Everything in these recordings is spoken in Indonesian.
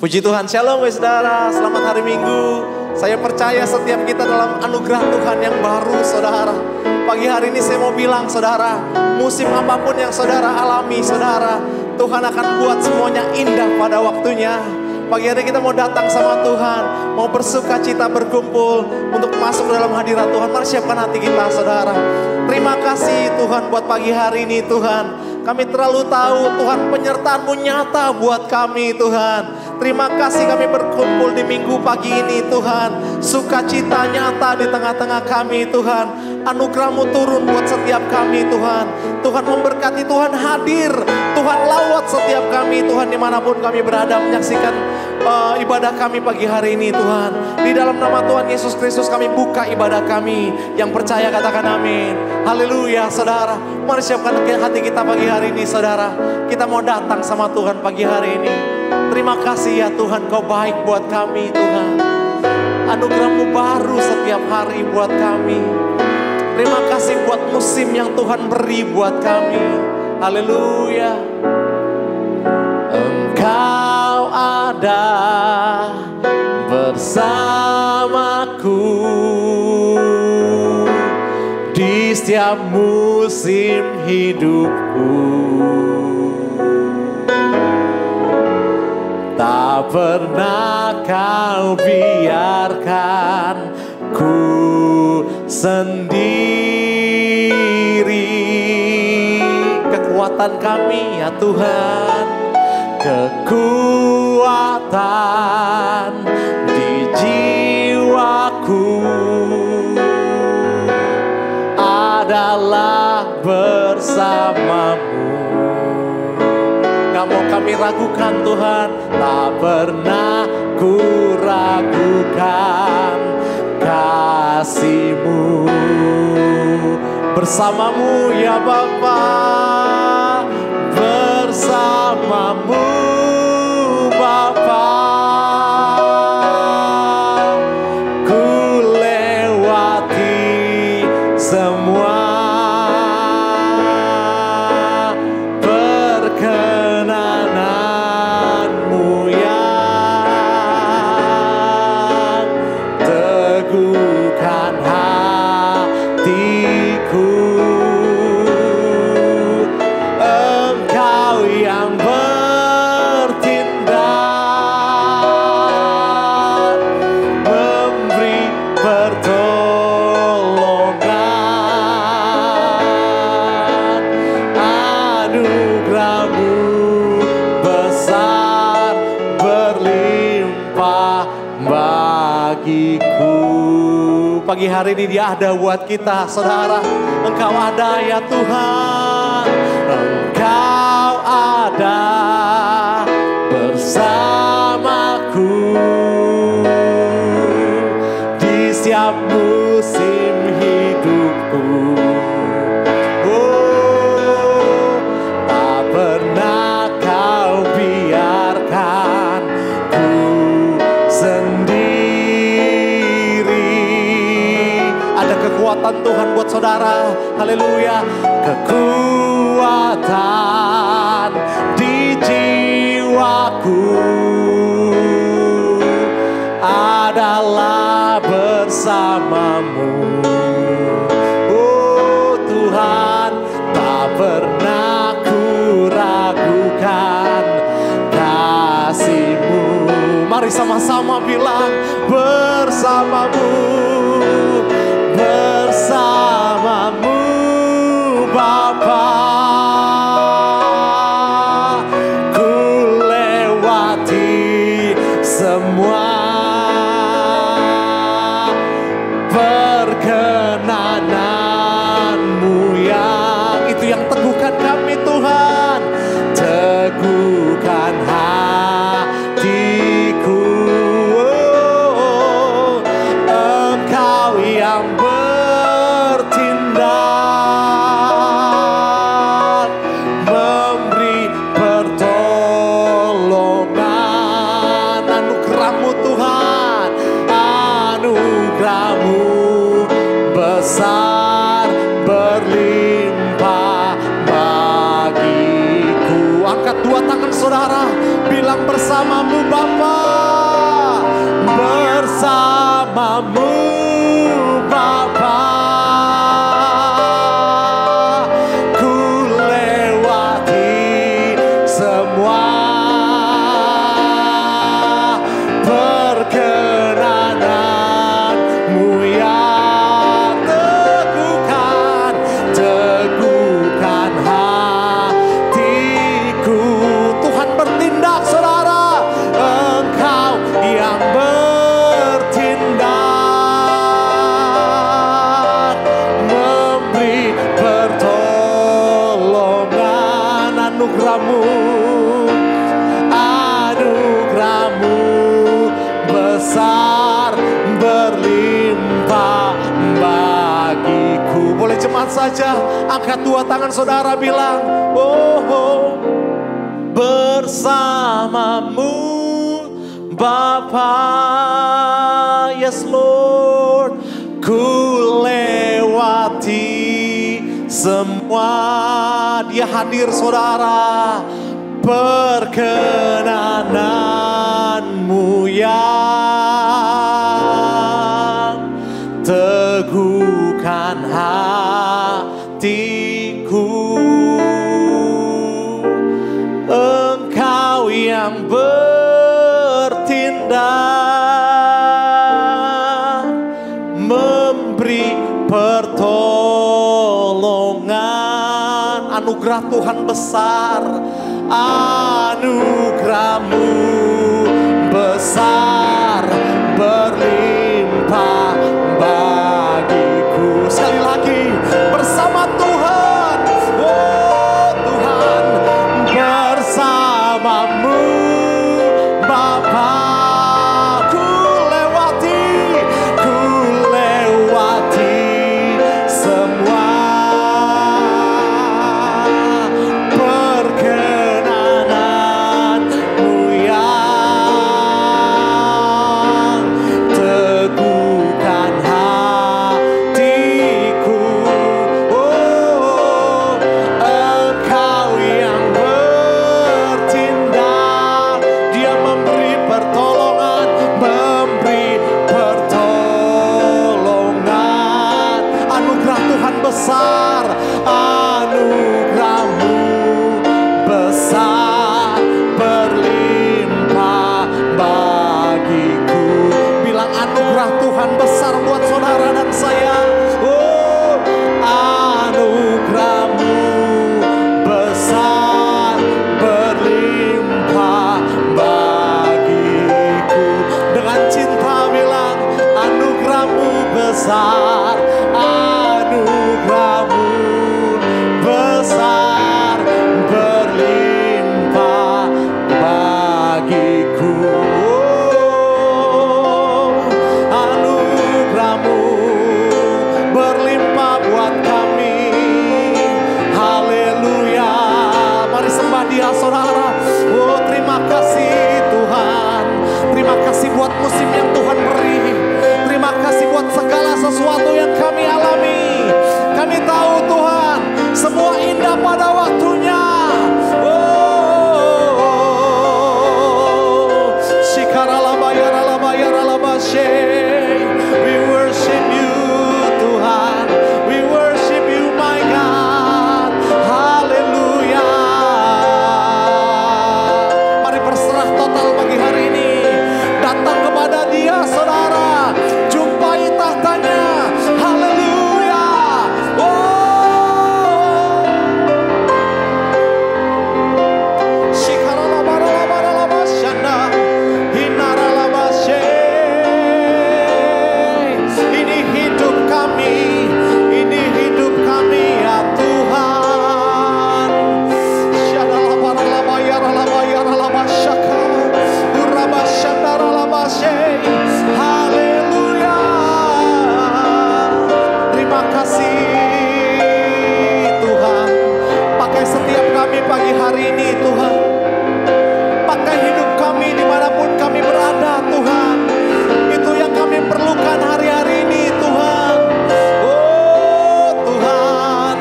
Puji Tuhan, shalom saudara, selamat hari Minggu. Saya percaya setiap kita dalam anugerah Tuhan yang baru saudara. Pagi hari ini saya mau bilang saudara, musim apapun yang saudara alami saudara, Tuhan akan buat semuanya indah pada waktunya. Pagi hari kita mau datang sama Tuhan, mau bersuka cita berkumpul untuk masuk dalam hadirat Tuhan. Mari siapkan hati kita saudara. Terima kasih Tuhan buat pagi hari ini Tuhan. Kami terlalu tahu Tuhan penyertaan-Mu nyata buat kami Tuhan. Terima kasih kami berkumpul di minggu pagi ini Tuhan. Sukacita nyata di tengah-tengah kami Tuhan. Anugerah-Mu turun buat setiap kami Tuhan. Tuhan memberkati, Tuhan hadir. Tuhan lawat setiap kami Tuhan dimanapun kami berada menyaksikan ibadah kami pagi hari ini Tuhan. Di dalam nama Tuhan Yesus Kristus kami buka ibadah kami. Yang percaya katakan amin. Haleluya saudara. Mari siapkan hati kita pagi hari ini saudara. Kita mau datang sama Tuhan pagi hari ini. Terima kasih ya Tuhan, Kau baik buat kami Tuhan. Anugerah-Mu baru setiap hari buat kami. Terima kasih buat musim yang Tuhan beri buat kami. Haleluya. Engkau ada bersamaku di setiap musim hidupku. Tak pernah Kau biarkan ku sendiri. Kekuatan kami ya Tuhan, kekuatan di jiwaku adalah bersama-Mu. Gak mau kami ragukan Tuhan, tak pernah ku ragukan kasih-Mu. Bersama-Mu ya Bapa, bersama-Mu Bapa. Ku lewati semua perkenanan-Mu yang teguhkan hatiku. Engkau yang bertindak, memberi pertolongan. Anugerah-Mu besar berlimpah bagiku. Pagi hari ini Dia ada buat kita saudara. Engkau ada ya Tuhan. Engkau ada bersamaku di setiap musim hidupku. Oh, tak pernah Kau biarkan ku sendiri. Ada kekuatan Tuhan buat saudara. Haleluya. Kekuatan di jiwaku adalah bersama-Mu. Oh Tuhan, tak pernah ku ragukan kasih-Mu. Mari sama-sama bilang bersama-Mu, bersama-Mu Bapa. Ku lewati semua perkenanan-Mu yang itu yang teguhkan kami Tuhan. Teguhkan hatiku. Oh, Engkau yang bertindak, memberi pertolongan. Anugerah-Mu Tuhan, anugerah-Mu besar berlimpah bagiku. Angkat dua tangan saudara, bilang bersama-Mu Bapa. bersamamu Bapa. Ku lewati semua perkenananmu yang teguhkan hatiku. Tuhan bertindak saudara, Engkau yang bertindak, memberi pertolongan. Anugerah-Mu besar berlimpah bagiku. Boleh jemaat saja angkat dua tangan saudara, bilang, oh, bersamamu Bapa. Yes Lord, ku lewati semua. Dia hadir saudara, perkenananmu yang teguhkan hatiku. Engkau yang bertindak, memberi pertolongan. Anugerah Tuhan besar, anugerah-Mu besar berlimpah bagiku. Sekali lagi, bersama Tuhan, oh Tuhan, bersamamu Bapa. Ku lewati semua perkenananmu yang teguhkan hatiku. Oh, Engkau yang bertindak, Dia memberi pertolongan, anugerah Tuhan besar, anugerah-Mu besar berlimpah bagiku. Bilang anugerah Tuhan besar buat saudara dan saya. Oh, anugerah-Mu besar berlimpah bagiku. Dengan cinta bilang, anugerah-Mu besar, anugerah-Mu besar berlimpah bagiku. Oh, anugerah-Mu berlimpah buat kami. Haleluya. Mari sembah Dia saudara. Oh, terima kasih Tuhan. Terima kasih buat musim yang Tuhan beri. Terima kasih buat segala sesuatu yang kami alami. Kami tahu Tuhan, semua indah pada waktunya. Oh, we worship you Tuhan. We worship you my God. Haleluya. Mari berserah total pagi hari ini. Datang kepada Dia saudara. Jumpai tahtanya. Haleluya. Pagi hari ini Tuhan, pakai hidup kami dimanapun kami berada Tuhan. Itu yang kami perlukan hari-hari ini Tuhan. Oh Tuhan,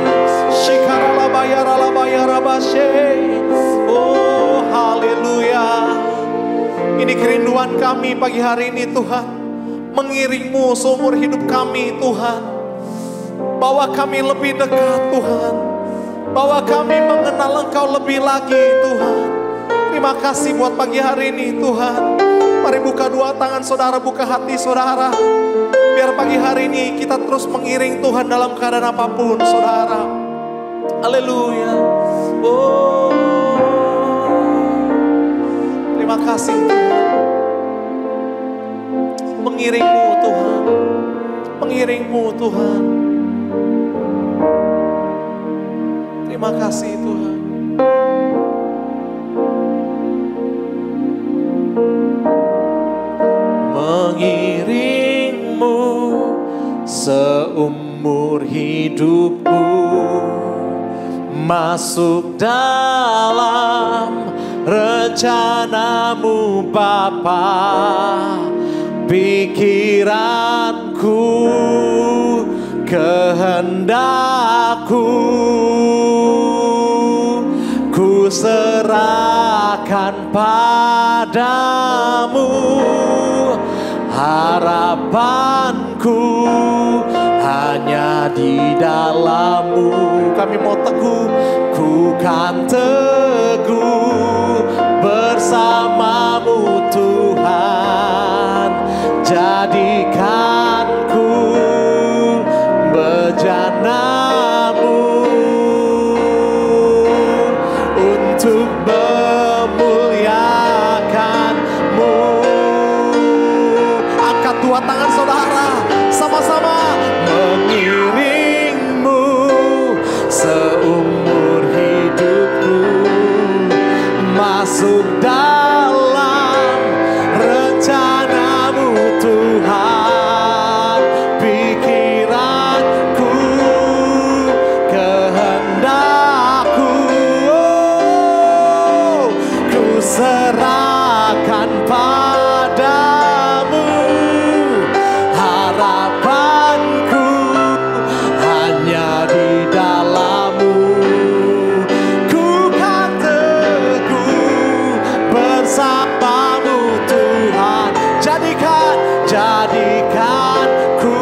oh haleluya. Ini kerinduan kami pagi hari ini Tuhan. mengiring-Mu seumur hidup kami Tuhan. Bawa kami lebih dekat Tuhan. Bawa kami mengenal Engkau lebih lagi Tuhan. Terima kasih buat pagi hari ini Tuhan. Mari buka dua tangan saudara, buka hati saudara. Biar pagi hari ini kita terus mengiring Tuhan dalam keadaan apapun saudara. Haleluya. Oh, terima kasih Tuhan. Mengiring-Mu Tuhan. Mengiring-Mu Tuhan. Terima kasih Tuhan. Mengiring-Mu seumur hidupku, masuk dalam rencana-Mu Bapa. Pikiranku, kehendakku, ku serahkan padamu. Harapanku hanya di dalam-Mu. Kami mau teguh, ku kan teguh bersama-Mu Tuhan. Jadikanku bejana-Mu untuk memuliakan-Mu. Angkat dua tangan saudara, sama-sama mengiring-Mu seumur hidupku, masuk dalam rencana-Mu Tuhan. Pikiranku, kehendakku, ku serahkan padamu. Harapanku hanya di dalam-Mu. Ku kan teguh bersama-Mu Tuhan. Jadikanku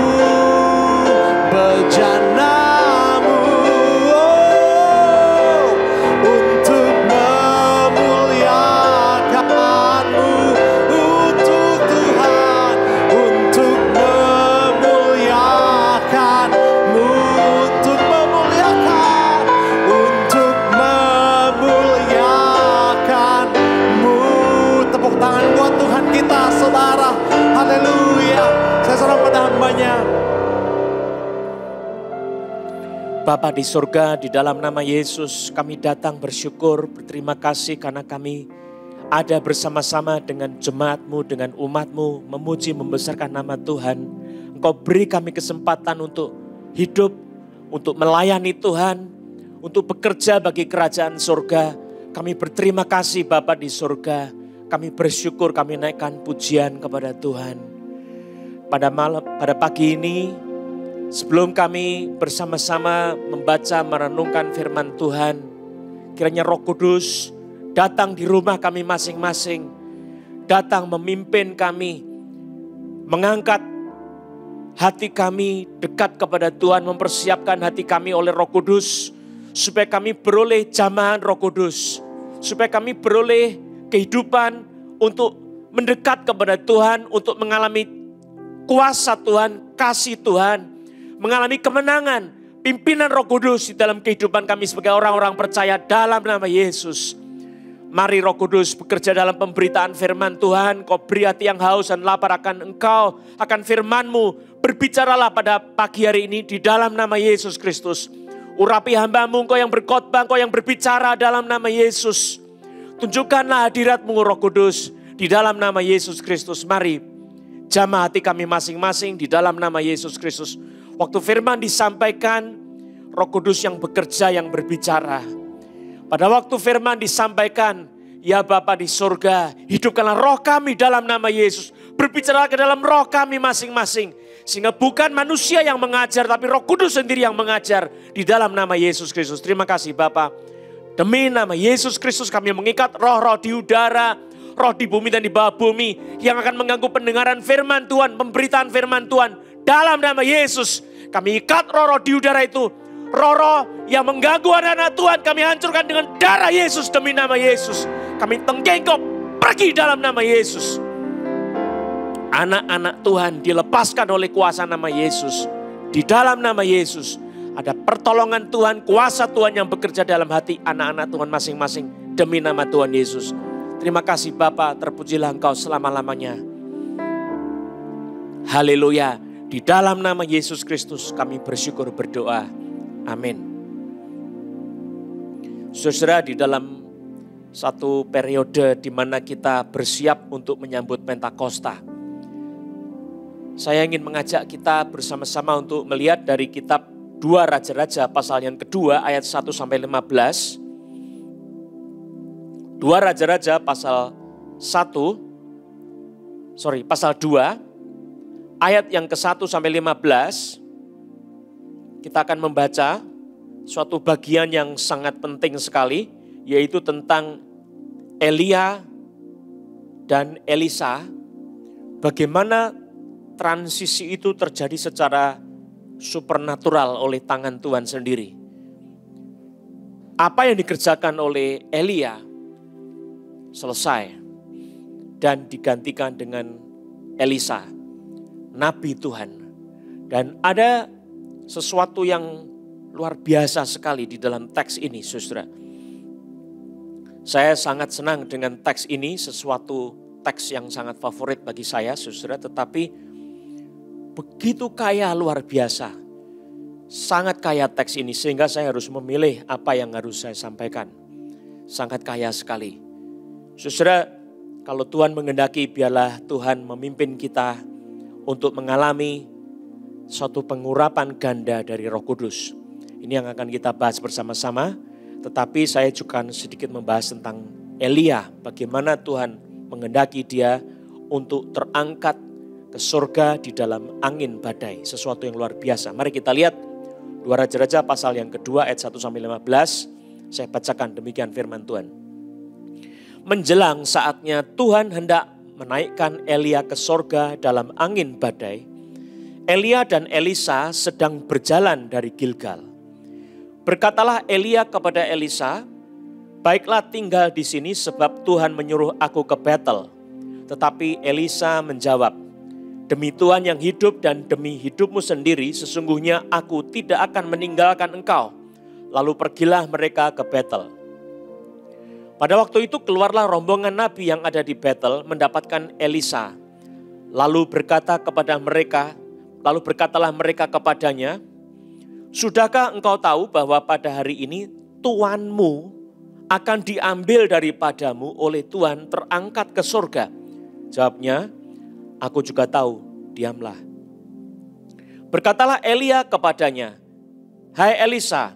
bejana-Mu untuk memuliakan-Mu. Untuk Tuhan, untuk memuliakan-Mu, untuk memuliakan-Mu. Tepuk tangan buat Tuhan kita saudara. Haleluya. Saya serah pada hamba-Nya. Bapa di surga, di dalam nama Yesus kami datang bersyukur, berterima kasih karena kami ada bersama-sama dengan jemaat-Mu, dengan umat-Mu, memuji, membesarkan nama Tuhan. Engkau beri kami kesempatan untuk hidup, untuk melayani Tuhan, untuk bekerja bagi kerajaan surga. Kami berterima kasih Bapa di surga. Kami bersyukur, kami naikkan pujian kepada Tuhan. Pada pagi ini, sebelum kami bersama-sama membaca, merenungkan firman Tuhan, kiranya Roh Kudus datang di rumah kami masing-masing, datang memimpin kami, mengangkat hati kami dekat kepada Tuhan, mempersiapkan hati kami oleh Roh Kudus, supaya kami beroleh jamahan Roh Kudus, supaya kami beroleh kehidupan untuk mendekat kepada Tuhan, untuk mengalami kuasa Tuhan, kasih Tuhan, mengalami kemenangan, pimpinan Roh Kudus di dalam kehidupan kami sebagai orang-orang percaya dalam nama Yesus. Mari Roh Kudus bekerja dalam pemberitaan firman Tuhan. Kau beri hati yang haus dan lapar akan Engkau, akan firman-Mu. Berbicaralah pada pagi hari ini di dalam nama Yesus Kristus. Urapi hamba-Mu, Engkau yang berkhotbah, Engkau yang berbicara dalam nama Yesus. Tunjukkanlah hadirat-Mu Roh Kudus di dalam nama Yesus Kristus. Mari jamah hati kami masing-masing di dalam nama Yesus Kristus. Waktu firman disampaikan, Roh Kudus yang bekerja, yang berbicara. Pada waktu firman disampaikan, ya Bapa di surga, hidupkanlah roh kami dalam nama Yesus. Berbicara ke dalam roh kami masing-masing. Sehingga bukan manusia yang mengajar, tapi Roh Kudus sendiri yang mengajar di dalam nama Yesus Kristus. Terima kasih Bapa. Demi nama Yesus Kristus kami mengikat roh-roh di udara, roh di bumi dan di bawah bumi yang akan mengganggu pendengaran firman Tuhan, pemberitaan firman Tuhan. Dalam nama Yesus, kami ikat roh-roh di udara itu. Roh-roh yang mengganggu anak-anak Tuhan kami hancurkan dengan darah Yesus demi nama Yesus. Kami tenggengkop, pergi dalam nama Yesus. Anak-anak Tuhan dilepaskan oleh kuasa nama Yesus. Di dalam nama Yesus ada pertolongan Tuhan, kuasa Tuhan yang bekerja dalam hati anak-anak Tuhan masing-masing demi nama Tuhan Yesus. Terima kasih Bapa, terpujilah Engkau selama-lamanya. Haleluya. Di dalam nama Yesus Kristus kami bersyukur berdoa. Amin. Saudara, di dalam satu periode di mana kita bersiap untuk menyambut Pentakosta, saya ingin mengajak kita bersama-sama untuk melihat dari kitab 2 Raja-Raja pasal yang kedua ayat 1 sampai 15. 2 Raja-Raja pasal 2 ayat yang ke-1 sampai 15. Kita akan membaca suatu bagian yang sangat penting sekali, yaitu tentang Elia dan Elisa. Bagaimana transisi itu terjadi secara supernatural oleh tangan Tuhan sendiri. Apa yang dikerjakan oleh Elia selesai dan digantikan dengan Elisa, nabi Tuhan. Dan ada sesuatu yang luar biasa sekali di dalam teks ini, saudara. Saya sangat senang dengan teks ini, sesuatu teks yang sangat favorit bagi saya, saudara. Tetapi begitu kaya, luar biasa. Sangat kaya teks ini sehingga saya harus memilih apa yang harus saya sampaikan. Sangat kaya sekali. Saudara, kalau Tuhan menghendaki biarlah Tuhan memimpin kita untuk mengalami suatu pengurapan ganda dari Roh Kudus. Ini yang akan kita bahas bersama-sama. Tetapi saya juga sedikit membahas tentang Elia. Bagaimana Tuhan menghendaki dia untuk terangkat ke surga di dalam angin badai. Sesuatu yang luar biasa. Mari kita lihat 2 Raja-Raja pasal yang kedua ayat 1 sampai 15. Saya bacakan demikian firman Tuhan. Menjelang saatnya Tuhan hendak menaikkan Elia ke surga dalam angin badai, Elia dan Elisa sedang berjalan dari Gilgal. Berkatalah Elia kepada Elisa, "Baiklah tinggal di sini sebab Tuhan menyuruh aku ke Betel." Tetapi Elisa menjawab, "Demi Tuhan yang hidup dan demi hidupmu sendiri, sesungguhnya aku tidak akan meninggalkan engkau." Lalu pergilah mereka ke Betel. Pada waktu itu keluarlah rombongan nabi yang ada di Betel mendapatkan Elisa. Lalu berkatalah mereka kepadanya, "Sudahkah engkau tahu bahwa pada hari ini Tuanmu akan diambil daripadamu oleh Tuhan terangkat ke surga?" Jawabnya, "Aku juga tahu, diamlah." Berkatalah Elia kepadanya, "Hai Elisa,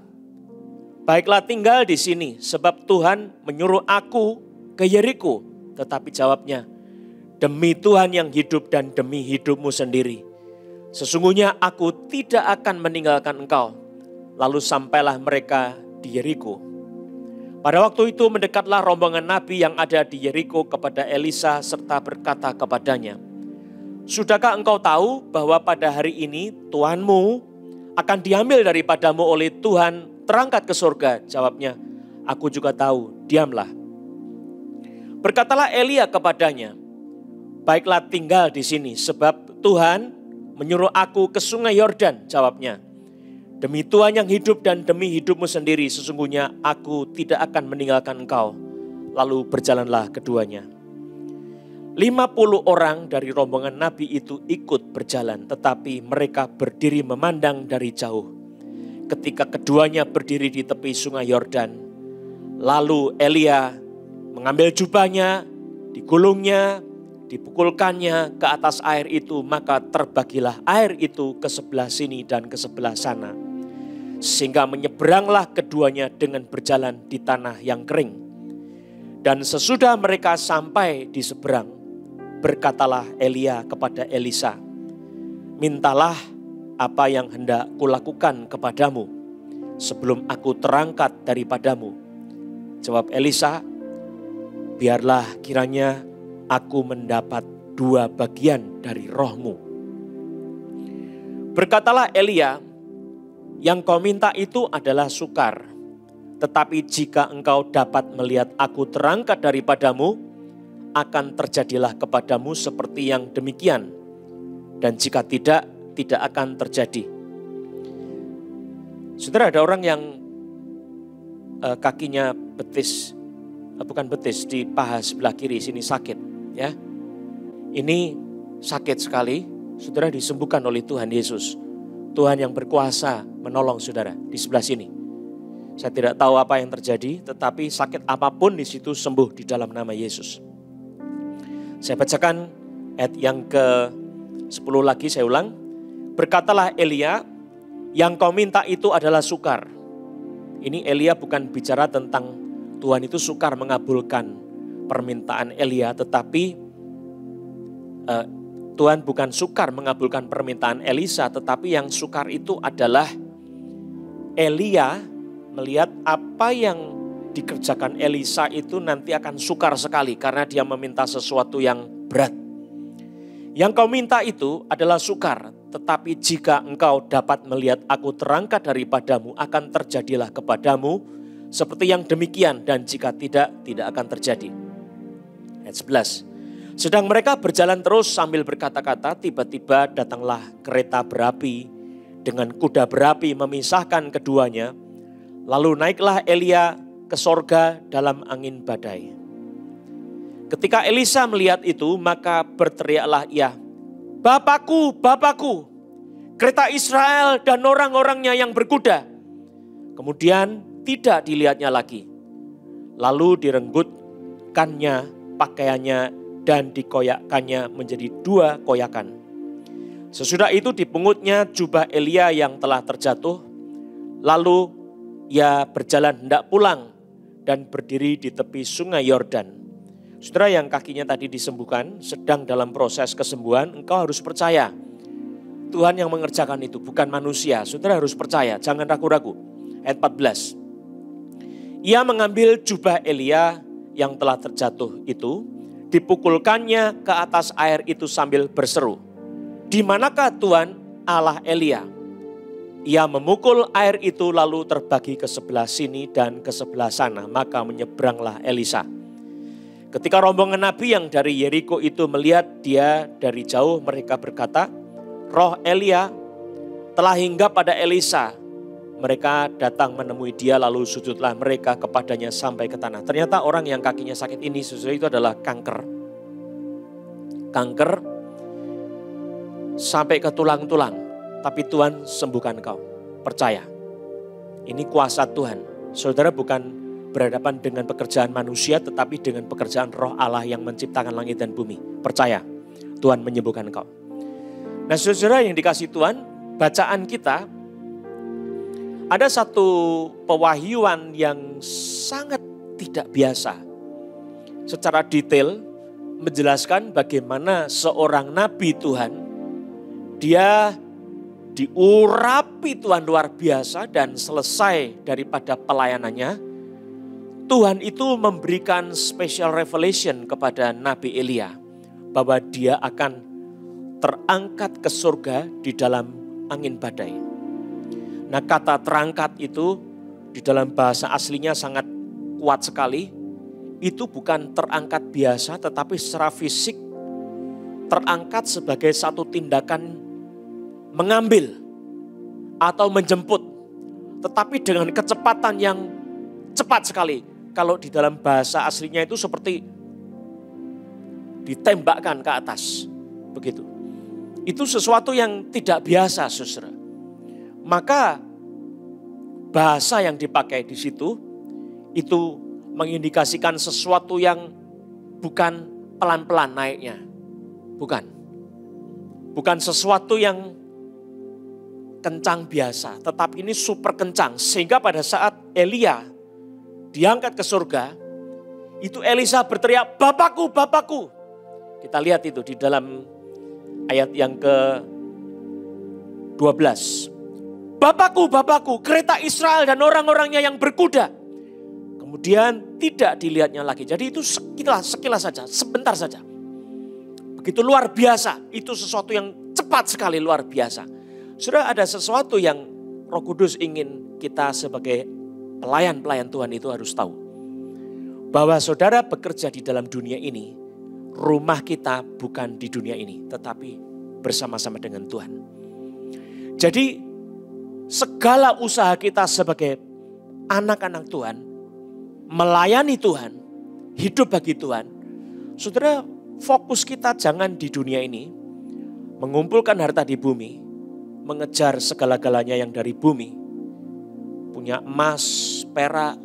baiklah tinggal di sini sebab Tuhan menyuruh aku ke Yeriko." Tetapi jawabnya, "Demi Tuhan yang hidup dan demi hidupmu sendiri, sesungguhnya aku tidak akan meninggalkan engkau." Lalu sampailah mereka di Yeriko. Pada waktu itu mendekatlah rombongan nabi yang ada di Yeriko kepada Elisa serta berkata kepadanya, "Sudahkah engkau tahu bahwa pada hari ini Tuanmu akan diambil daripadamu oleh Tuhan terangkat ke surga?" Jawabnya, "Aku juga tahu, diamlah." Berkatalah Elia kepadanya, "Baiklah tinggal di sini sebab Tuhan menyuruh aku ke sungai Yordan." Jawabnya, "Demi Tuhan yang hidup dan demi hidupmu sendiri, sesungguhnya aku tidak akan meninggalkan engkau." Lalu berjalanlah keduanya. 50 orang dari rombongan nabi itu ikut berjalan, tetapi mereka berdiri memandang dari jauh. Ketika keduanya berdiri di tepi sungai Yordan, lalu Elia mengambil jubahnya, digulungnya, dipukulkannya ke atas air itu, maka terbagilah air itu ke sebelah sini dan ke sebelah sana. Sehingga menyeberanglah keduanya dengan berjalan di tanah yang kering. Dan sesudah mereka sampai di seberang, berkatalah Elia kepada Elisa, "Mintalah apa yang hendak kulakukan kepadamu sebelum aku terangkat daripadamu." Jawab Elisa, "Biarlah kiranya aku mendapat 2 bagian dari rohmu. Berkatalah Elia, yang kau minta itu adalah sukar. Tetapi jika engkau dapat melihat aku terangkat daripadamu, akan terjadilah kepadamu seperti yang demikian. Dan jika tidak, tidak akan terjadi. Saudara, ada orang yang kakinya betis, bukan betis, di paha sebelah kiri sini sakit, ya. Ini sakit sekali, saudara, disembuhkan oleh Tuhan Yesus. Tuhan yang berkuasa menolong saudara di sebelah sini. Saya tidak tahu apa yang terjadi, tetapi sakit apapun di situ sembuh di dalam nama Yesus. Saya bacakan ayat yang ke-10 lagi, saya ulang. Berkatalah Elia, yang kau minta itu adalah sukar. Ini Elia bukan bicara tentang Tuhan itu sukar mengabulkan permintaan Elia, tetapi Tuhan bukan sukar mengabulkan permintaan Elisa, tetapi yang sukar itu adalah Elia melihat apa yang dikerjakan Elisa itu nanti akan sukar sekali karena dia meminta sesuatu yang berat. Yang kau minta itu adalah sukar, tetapi jika engkau dapat melihat aku terangkat daripadamu, akan terjadilah kepadamu seperti yang demikian, dan jika tidak, tidak akan terjadi. Ayat 11. Sedang mereka berjalan terus sambil berkata-kata, tiba-tiba datanglah kereta berapi dengan kuda berapi memisahkan keduanya. Lalu naiklah Elia ke sorga dalam angin badai. Ketika Elisa melihat itu, maka berteriaklah ia, Bapakku, Bapakku, kereta Israel dan orang-orangnya yang berkuda. Kemudian tidak dilihatnya lagi. Lalu direnggutkannya pakaiannya dan dikoyakkannya menjadi 2 koyakan. Sesudah itu dipungutnya jubah Elia yang telah terjatuh. Lalu ia berjalan hendak pulang dan berdiri di tepi sungai Yordan. Saudara yang kakinya tadi disembuhkan, sedang dalam proses kesembuhan, engkau harus percaya. Tuhan yang mengerjakan itu, bukan manusia. Saudara harus percaya, jangan ragu-ragu. Ayat 14. Ia mengambil jubah Elia yang telah terjatuh itu, dipukulkannya ke atas air itu sambil berseru, di manakah Tuhan Allah Elia? Ia memukul air itu lalu terbagi ke sebelah sini dan ke sebelah sana, maka menyeberanglah Elisa. Ketika rombongan nabi yang dari Yeriko itu melihat dia dari jauh, mereka berkata, roh Elia telah hingga pada Elisa. Mereka datang menemui dia lalu sujudlah mereka kepadanya sampai ke tanah. Ternyata orang yang kakinya sakit ini sesuai itu adalah kanker. Kanker sampai ke tulang-tulang. Tapi Tuhan sembuhkan kau. Percaya. Ini kuasa Tuhan. Saudara bukan berhadapan dengan pekerjaan manusia, tetapi dengan pekerjaan roh Allah yang menciptakan langit dan bumi. Percaya, Tuhan menyembuhkan kau. Nah saudara yang dikasih Tuhan, bacaan kita, ada satu pewahyuan yang sangat tidak biasa. Secara detail menjelaskan bagaimana seorang nabi Tuhan, dia diurapi Tuhan luar biasa dan selesai daripada pelayanannya, Tuhan itu memberikan special revelation kepada Nabi Elia bahwa dia akan terangkat ke surga di dalam angin badai. Nah, kata terangkat itu di dalam bahasa aslinya sangat kuat sekali. Itu bukan terangkat biasa, tetapi secara fisik terangkat sebagai satu tindakan mengambil atau menjemput, tetapi dengan kecepatan yang cepat sekali. Kalau di dalam bahasa aslinya itu seperti ditembakkan ke atas, begitu. Itu sesuatu yang tidak biasa, saudara. Maka bahasa yang dipakai di situ itu mengindikasikan sesuatu yang bukan pelan-pelan naiknya, bukan sesuatu yang kencang biasa, tetapi ini super kencang. Sehingga pada saat Elia diangkat ke surga, itu Elisa berteriak, Bapakku, Bapakku. Kita lihat itu di dalam ayat yang ke-12. Bapakku, Bapakku, kereta Israel dan orang-orangnya yang berkuda. Kemudian tidak dilihatnya lagi. Jadi itu sekilas saja, sebentar saja. begitu luar biasa. Itu sesuatu yang cepat sekali, luar biasa. Sudah ada sesuatu yang Roh Kudus ingin kita sebagai pelayan-pelayan Tuhan itu harus tahu. Bahwa saudara bekerja di dalam dunia ini, rumah kita bukan di dunia ini, tetapi bersama-sama dengan Tuhan. Jadi segala usaha kita sebagai anak-anak Tuhan, melayani Tuhan, hidup bagi Tuhan, saudara fokus kita jangan di dunia ini, mengumpulkan harta di bumi, mengejar segala-galanya yang dari bumi, punya emas, perak,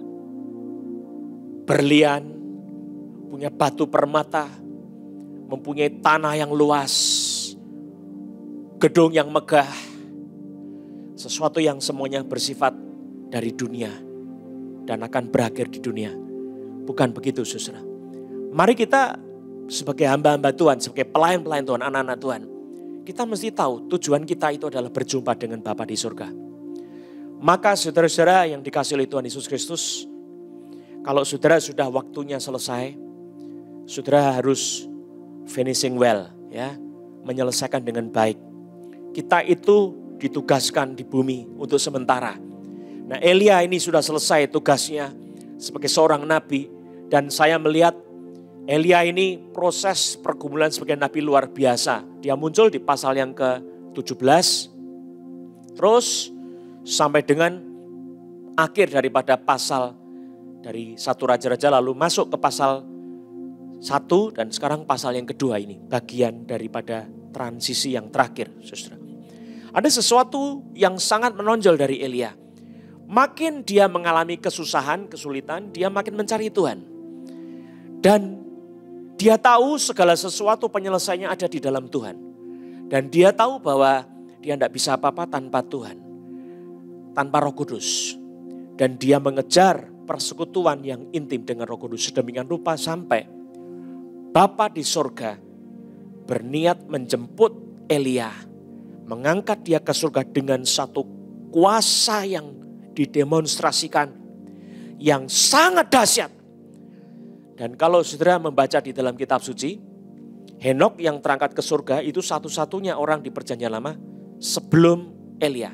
berlian, punya batu permata, mempunyai tanah yang luas, gedung yang megah, sesuatu yang semuanya bersifat dari dunia dan akan berakhir di dunia. Bukan begitu, saudara. Mari kita sebagai hamba-hamba Tuhan, sebagai pelayan-pelayan Tuhan, anak-anak Tuhan, kita mesti tahu tujuan kita itu adalah berjumpa dengan Bapa di surga. Maka saudara-saudara yang dikasihi oleh Tuhan Yesus Kristus, kalau saudara sudah waktunya selesai, saudara harus finishing well, ya, menyelesaikan dengan baik. Kita itu ditugaskan di bumi untuk sementara. Nah, Elia ini sudah selesai tugasnya sebagai seorang nabi, dan saya melihat Elia ini proses pergumulan sebagai nabi luar biasa. Dia muncul di pasal yang ke-17, terus sampai dengan akhir daripada pasal dari 1 Raja-Raja, lalu masuk ke pasal 1 dan sekarang pasal yang kedua ini. Bagian daripada transisi yang terakhir, saudara. Ada sesuatu yang sangat menonjol dari Elia. Makin dia mengalami kesusahan, kesulitan, dia makin mencari Tuhan. Dan dia tahu segala sesuatu penyelesaiannya ada di dalam Tuhan. Dan dia tahu bahwa dia tidak bisa apa-apa tanpa Tuhan. Tanpa Roh Kudus. Dan dia mengejar persekutuan yang intim dengan Roh Kudus. Sedemikian rupa sampai Bapa di sorga berniat menjemput Elia. Mengangkat dia ke surga dengan satu kuasa yang didemonstrasikan. Yang sangat dahsyat. Dan kalau saudara membaca di dalam kitab suci, Henok yang terangkat ke surga itu satu-satunya orang di perjanjian lama sebelum Elia.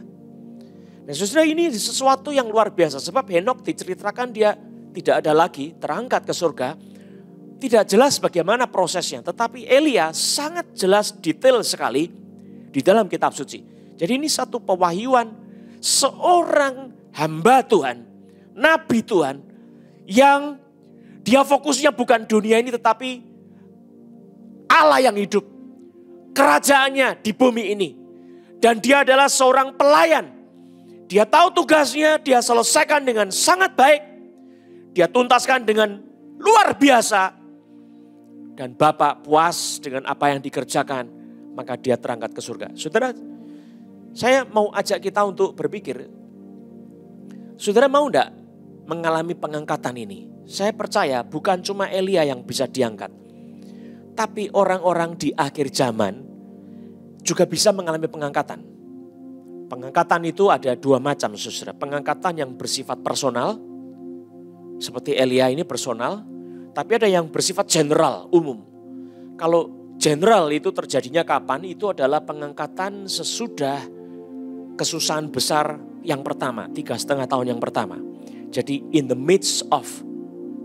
Nah, saudara, ini sesuatu yang luar biasa. Sebab Henok diceritakan dia tidak ada lagi terangkat ke surga. Tidak jelas bagaimana prosesnya. Tetapi Elia sangat jelas detail sekali di dalam kitab suci. Jadi ini satu pewahyuan seorang hamba Tuhan, nabi Tuhan, yang dia fokusnya bukan dunia ini tetapi Allah yang hidup. Kerajaannya di bumi ini. Dan dia adalah seorang pelayan. Dia tahu tugasnya, dia selesaikan dengan sangat baik. Dia tuntaskan dengan luar biasa. Dan Bapa puas dengan apa yang dikerjakan, maka dia terangkat ke surga. Saudara, saya mau ajak kita untuk berpikir. Saudara mau enggak mengalami pengangkatan ini? Saya percaya bukan cuma Elia yang bisa diangkat. Tapi orang-orang di akhir zaman juga bisa mengalami pengangkatan. Pengangkatan itu ada dua macam, saudara. Pengangkatan yang bersifat personal, seperti Elia ini personal. Tapi ada yang bersifat general, umum. Kalau general itu terjadinya kapan? Itu adalah pengangkatan sesudah kesusahan besar yang pertama, 3,5 tahun yang pertama. Jadi in the midst of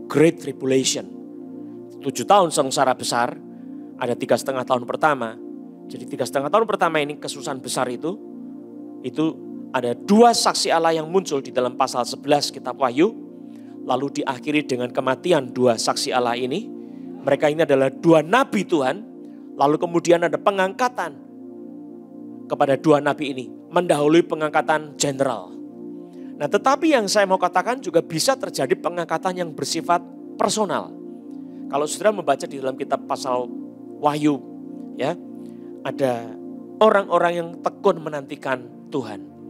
great tribulation. 7 tahun sengsara besar, ada 3,5 tahun pertama. Jadi 3,5 tahun pertama ini kesusahan besar itu ada 2 saksi Allah yang muncul di dalam pasal 11 kitab Wahyu. Lalu diakhiri dengan kematian 2 saksi Allah ini. Mereka ini adalah 2 nabi Tuhan. Lalu kemudian ada pengangkatan kepada 2 nabi ini. Mendahului pengangkatan general. Nah, tetapi yang saya mau katakan juga bisa terjadi pengangkatan yang bersifat personal. Kalau saudara membaca di dalam kitab pasal Wahyu, ya, ada orang-orang yang tekun menantikan Tuhan.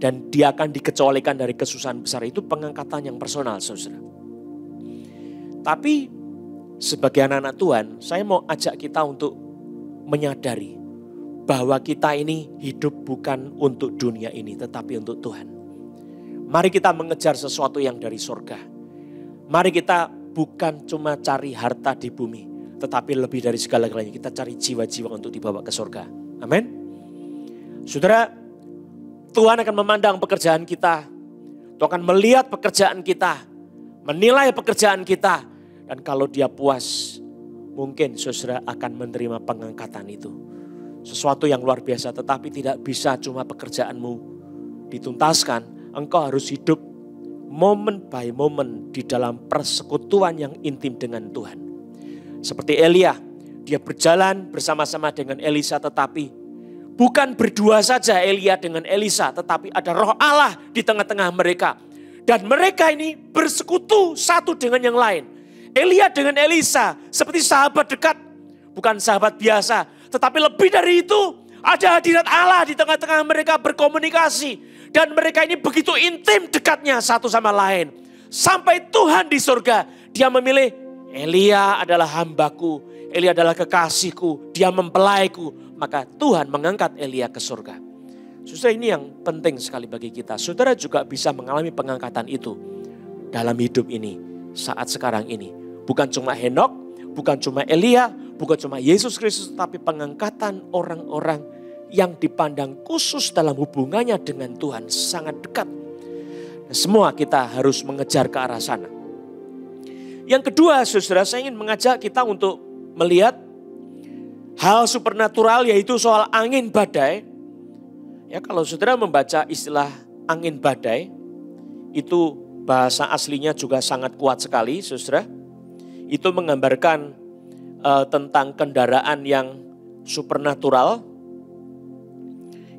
Dan dia akan dikecualikan dari kesusahan besar itu, pengangkatan yang personal, saudara. Tapi sebagai anak-anak Tuhan, saya mau ajak kita untuk menyadari bahwa kita ini hidup bukan untuk dunia ini, tetapi untuk Tuhan. Mari kita mengejar sesuatu yang dari surga. Mari kita bukan cuma cari harta di bumi, Tetapi lebih dari segala-galanya kita cari jiwa-jiwa untuk dibawa ke surga. Amin. Saudara, Tuhan akan memandang pekerjaan kita. Tuhan akan melihat pekerjaan kita. Menilai pekerjaan kita. Dan kalau dia puas, mungkin saudara akan menerima pengangkatan itu. Sesuatu yang luar biasa, tetapi tidak bisa cuma pekerjaanmu dituntaskan. Engkau harus hidup moment by moment di dalam persekutuan yang intim dengan Tuhan. Seperti Elia, dia berjalan bersama-sama dengan Elisa, tetapi bukan berdua saja Elia dengan Elisa, tetapi ada Roh Allah di tengah-tengah mereka. Dan mereka ini bersekutu satu dengan yang lain. Elia dengan Elisa seperti sahabat dekat, bukan sahabat biasa. Tetapi lebih dari itu, ada hadirat Allah di tengah-tengah mereka berkomunikasi. Dan mereka ini begitu intim dekatnya satu sama lain. Sampai Tuhan di surga, dia memilih Elia adalah hambaku, Elia adalah kekasihku, dia mempelaiku. Maka Tuhan mengangkat Elia ke surga. Saudara, ini yang penting sekali bagi kita. Saudara juga bisa mengalami pengangkatan itu dalam hidup ini, saat sekarang ini. Bukan cuma Henok, bukan cuma Elia, bukan cuma Yesus Kristus, tapi pengangkatan orang-orang yang dipandang khusus dalam hubungannya dengan Tuhan sangat dekat. Dan semua kita harus mengejar ke arah sana. Yang kedua, saudara, saya ingin mengajak kita untuk melihat hal supernatural, yaitu soal angin badai. Ya, kalau saudara membaca istilah angin badai, itu bahasa aslinya juga sangat kuat sekali, saudara. Itu menggambarkan tentang kendaraan yang supernatural.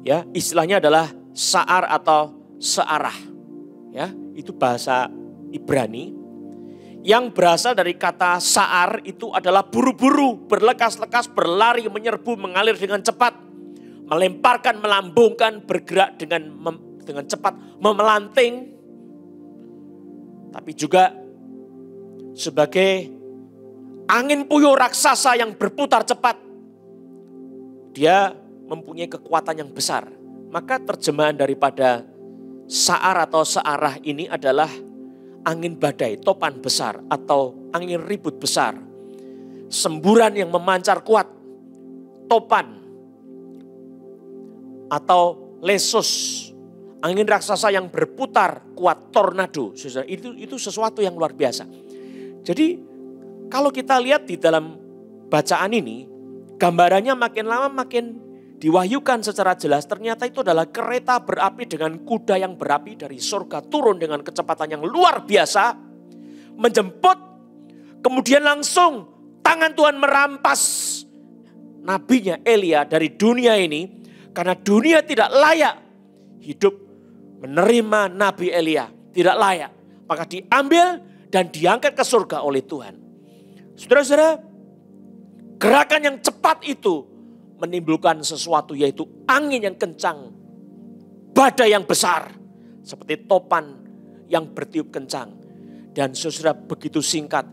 Ya, istilahnya adalah sa'ar atau searah. Ya, itu bahasa Ibrani. Yang berasal dari kata sa'ar itu adalah buru-buru, berlekas-lekas, berlari, menyerbu, mengalir dengan cepat. Melemparkan, melambungkan, bergerak dengan cepat, memelanting. Tapi juga sebagai angin puyuh raksasa yang berputar cepat. Dia mempunyai kekuatan yang besar. Maka terjemahan daripada sa'ar atau searah ini adalah angin badai, topan besar atau angin ribut besar. Semburan yang memancar kuat, topan atau lesus, angin raksasa yang berputar kuat, tornado. Itu sesuatu yang luar biasa. Jadi kalau kita lihat di dalam bacaan ini, gambarannya makin lama makin diwahyukan secara jelas. Ternyata itu adalah kereta berapi dengan kuda yang berapi dari surga turun dengan kecepatan yang luar biasa. Menjemput, kemudian langsung tangan Tuhan merampas nabinya Elia dari dunia ini. Karena dunia tidak layak hidup menerima Nabi Elia. Tidak layak. Maka diambil dan diangkat ke surga oleh Tuhan. Saudara-saudara, gerakan yang cepat itu menimbulkan sesuatu, yaitu angin yang kencang, badai yang besar, seperti topan yang bertiup kencang. Dan saudara, begitu singkat,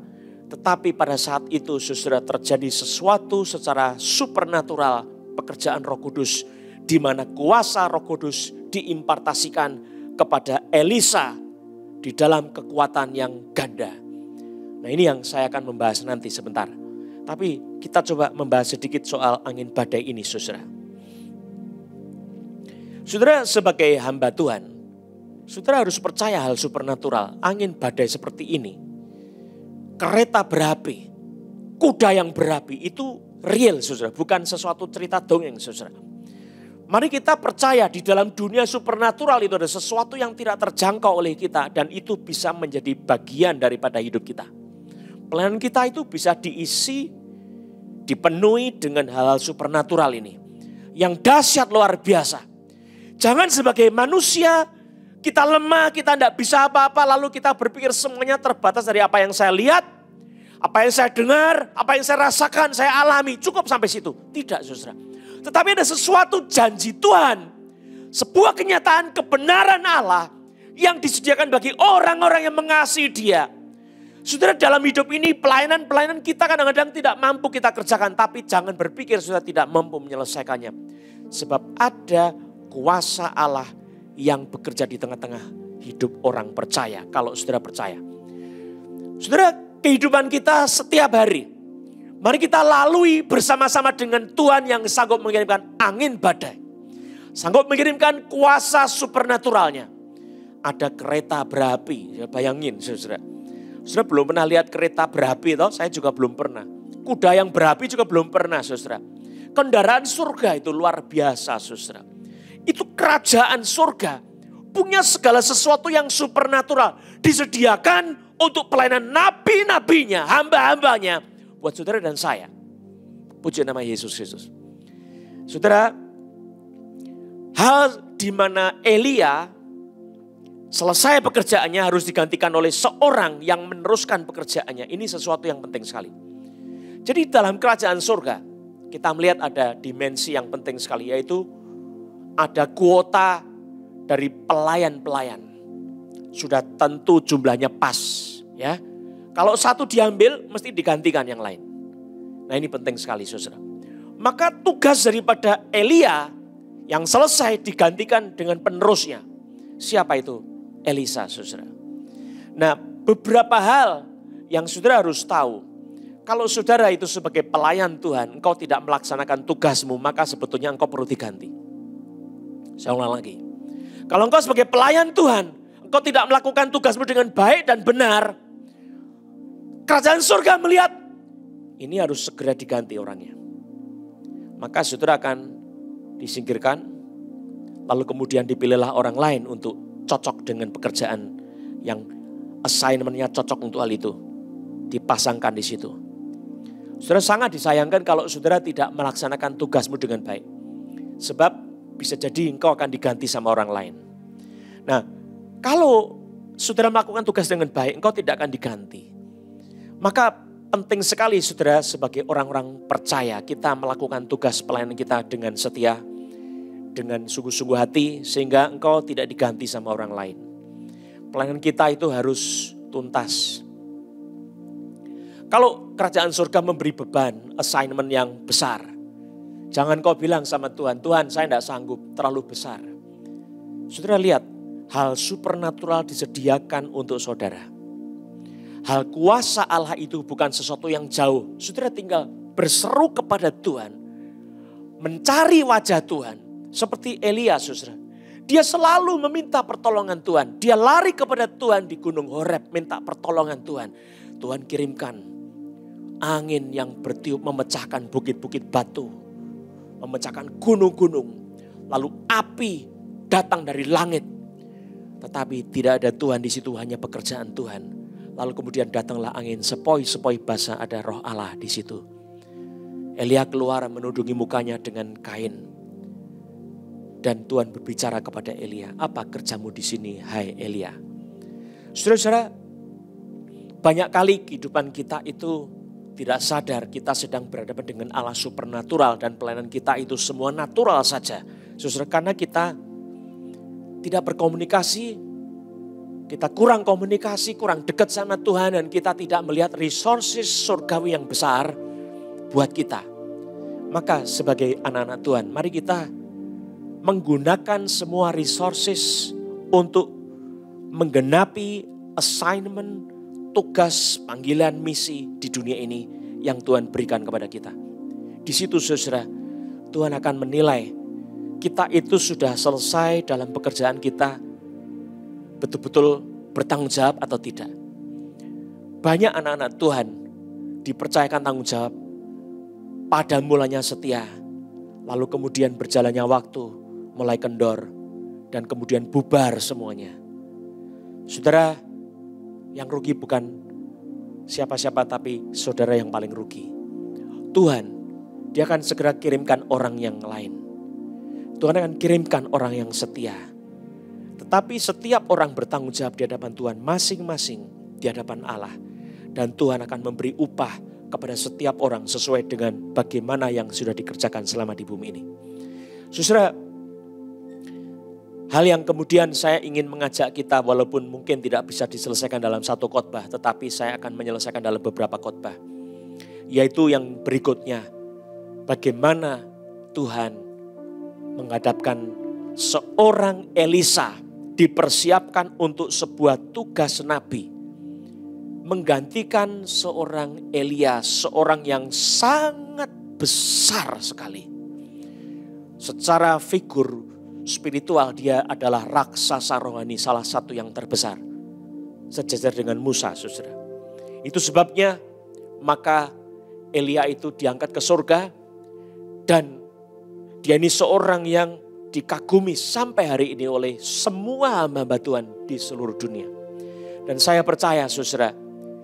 tetapi pada saat itu saudara terjadi sesuatu secara supernatural, pekerjaan Roh Kudus, di mana kuasa Roh Kudus diimpartasikan kepada Elisa di dalam kekuatan yang ganda. Nah, ini yang saya akan membahas nanti sebentar. Tapi kita coba membahas sedikit soal angin badai ini, saudara. Saudara, sebagai hamba Tuhan, saudara harus percaya hal supernatural. Angin badai seperti ini, kereta berapi, kuda yang berapi, itu real, saudara. Bukan sesuatu cerita dongeng, saudara. Mari kita percaya di dalam dunia supernatural itu ada sesuatu yang tidak terjangkau oleh kita. Dan itu bisa menjadi bagian daripada hidup kita. Pelayanan kita itu bisa dipenuhi dengan hal-hal supernatural ini. Yang dahsyat luar biasa. Jangan sebagai manusia kita lemah, kita tidak bisa apa-apa. Lalu kita berpikir semuanya terbatas dari apa yang saya lihat. Apa yang saya dengar, apa yang saya rasakan, saya alami. Cukup sampai situ. Tidak, saudara. Tetapi ada sesuatu janji Tuhan. Sebuah kenyataan kebenaran Allah yang disediakan bagi orang-orang yang mengasihi Dia. Saudara, dalam hidup ini pelayanan kita kadang-kadang tidak mampu kita kerjakan. Tapi jangan berpikir saudara tidak mampu menyelesaikannya. Sebab ada kuasa Allah yang bekerja di tengah-tengah hidup orang percaya. Kalau saudara percaya. Saudara, kehidupan kita setiap hari Mari kita lalui bersama-sama dengan Tuhan yang sanggup mengirimkan angin badai. Sanggup mengirimkan kuasa supernaturalnya. Ada kereta berapi, ya bayangin saudara. Saudara belum pernah lihat kereta berapi toh? Saya juga belum pernah. Kuda yang berapi juga belum pernah saudara. Kendaraan surga itu luar biasa saudara. Itu kerajaan surga. Punya segala sesuatu yang supernatural. Disediakan untuk pelayanan nabi-nabinya, hamba-hambanya. Buat saudara dan saya. Puji nama Yesus Kristus. Saudara, hal di mana Elia selesai pekerjaannya harus digantikan oleh seorang yang meneruskan pekerjaannya. Ini sesuatu yang penting sekali. Jadi dalam kerajaan surga, kita melihat ada dimensi yang penting sekali, yaitu ada kuota dari pelayan-pelayan. Sudah tentu jumlahnya pas, ya. Kalau satu diambil, mesti digantikan yang lain. Nah ini penting sekali saudara. Maka tugas daripada Elia yang selesai digantikan dengan penerusnya. Siapa itu? Elisa saudara. Nah beberapa hal yang saudara harus tahu. Kalau saudara itu sebagai pelayan Tuhan, engkau tidak melaksanakan tugasmu, maka sebetulnya engkau perlu diganti. Saya ulang lagi. Kalau engkau sebagai pelayan Tuhan, engkau tidak melakukan tugasmu dengan baik dan benar, kerajaan surga melihat ini harus segera diganti orangnya. Maka saudara akan disingkirkan, lalu kemudian dipilihlah orang lain untuk cocok dengan pekerjaan yang assignment-nya cocok untuk hal itu. Dipasangkan di situ. Saudara, sangat disayangkan kalau saudara tidak melaksanakan tugasmu dengan baik. Sebab bisa jadi engkau akan diganti sama orang lain. Nah, kalau saudara melakukan tugas dengan baik, engkau tidak akan diganti. Maka penting sekali saudara sebagai orang-orang percaya kita melakukan tugas pelayanan kita dengan setia, dengan sungguh-sungguh hati sehingga engkau tidak diganti sama orang lain. Pelayanan kita itu harus tuntas. Kalau kerajaan surga memberi beban, assignment yang besar, jangan kau bilang sama Tuhan, Tuhan saya tidak sanggup, terlalu besar. Saudara lihat, hal supernatural disediakan untuk saudara. Hal kuasa Allah itu bukan sesuatu yang jauh. Saudara tinggal berseru kepada Tuhan. Mencari wajah Tuhan. Seperti Elia saudara. Dia selalu meminta pertolongan Tuhan. Dia lari kepada Tuhan di Gunung Horeb. Minta pertolongan Tuhan. Tuhan kirimkan angin yang bertiup memecahkan bukit-bukit batu. Memecahkan gunung-gunung. Lalu api datang dari langit. Tetapi tidak ada Tuhan di situ, hanya pekerjaan Tuhan. Lalu kemudian datanglah angin sepoi-sepoi basah, ada roh Allah di situ. Elia keluar menudungi mukanya dengan kain. Dan Tuhan berbicara kepada Elia, apa kerjamu di sini, hai Elia? Saudara-saudara, banyak kali kehidupan kita itu tidak sadar kita sedang berhadapan dengan Allah supernatural dan pelayanan kita itu semua natural saja. Saudara, karena kita tidak berkomunikasi, kita kurang komunikasi, kurang dekat sama Tuhan dan kita tidak melihat resources surgawi yang besar buat kita. Maka sebagai anak-anak Tuhan, mari kita menggunakan semua resources untuk menggenapi assignment, tugas, panggilan, misi di dunia ini yang Tuhan berikan kepada kita. Di situ saudara, Tuhan akan menilai kita itu sudah selesai dalam pekerjaan kita, betul-betul bertanggung jawab atau tidak. Banyak anak-anak Tuhan dipercayakan tanggung jawab, pada mulanya setia, lalu kemudian berjalannya waktu, mulai kendor, dan kemudian bubar semuanya. Saudara, yang rugi bukan siapa-siapa tapi saudara yang paling rugi. Tuhan, dia akan segera kirimkan orang yang lain. Tuhan akan kirimkan orang yang setia. Tetapi setiap orang bertanggung jawab di hadapan Tuhan masing-masing di hadapan Allah. Dan Tuhan akan memberi upah kepada setiap orang sesuai dengan bagaimana yang sudah dikerjakan selama di bumi ini. Saudara, hal yang kemudian saya ingin mengajak kita walaupun mungkin tidak bisa diselesaikan dalam satu khotbah, tetapi saya akan menyelesaikan dalam beberapa khotbah. Yaitu yang berikutnya, bagaimana Tuhan menghadapkan seorang Elisa dipersiapkan untuk sebuah tugas nabi. menggantikan seorang Elia, seorang yang sangat besar sekali. Secara figur spiritual dia adalah raksasa rohani, salah satu yang terbesar. Sejajar dengan Musa, saudara. Itu sebabnya maka Elia itu diangkat ke surga dan dia ini seorang yang dikagumi sampai hari ini oleh semua hamba Tuhan di seluruh dunia. Dan saya percaya saudara,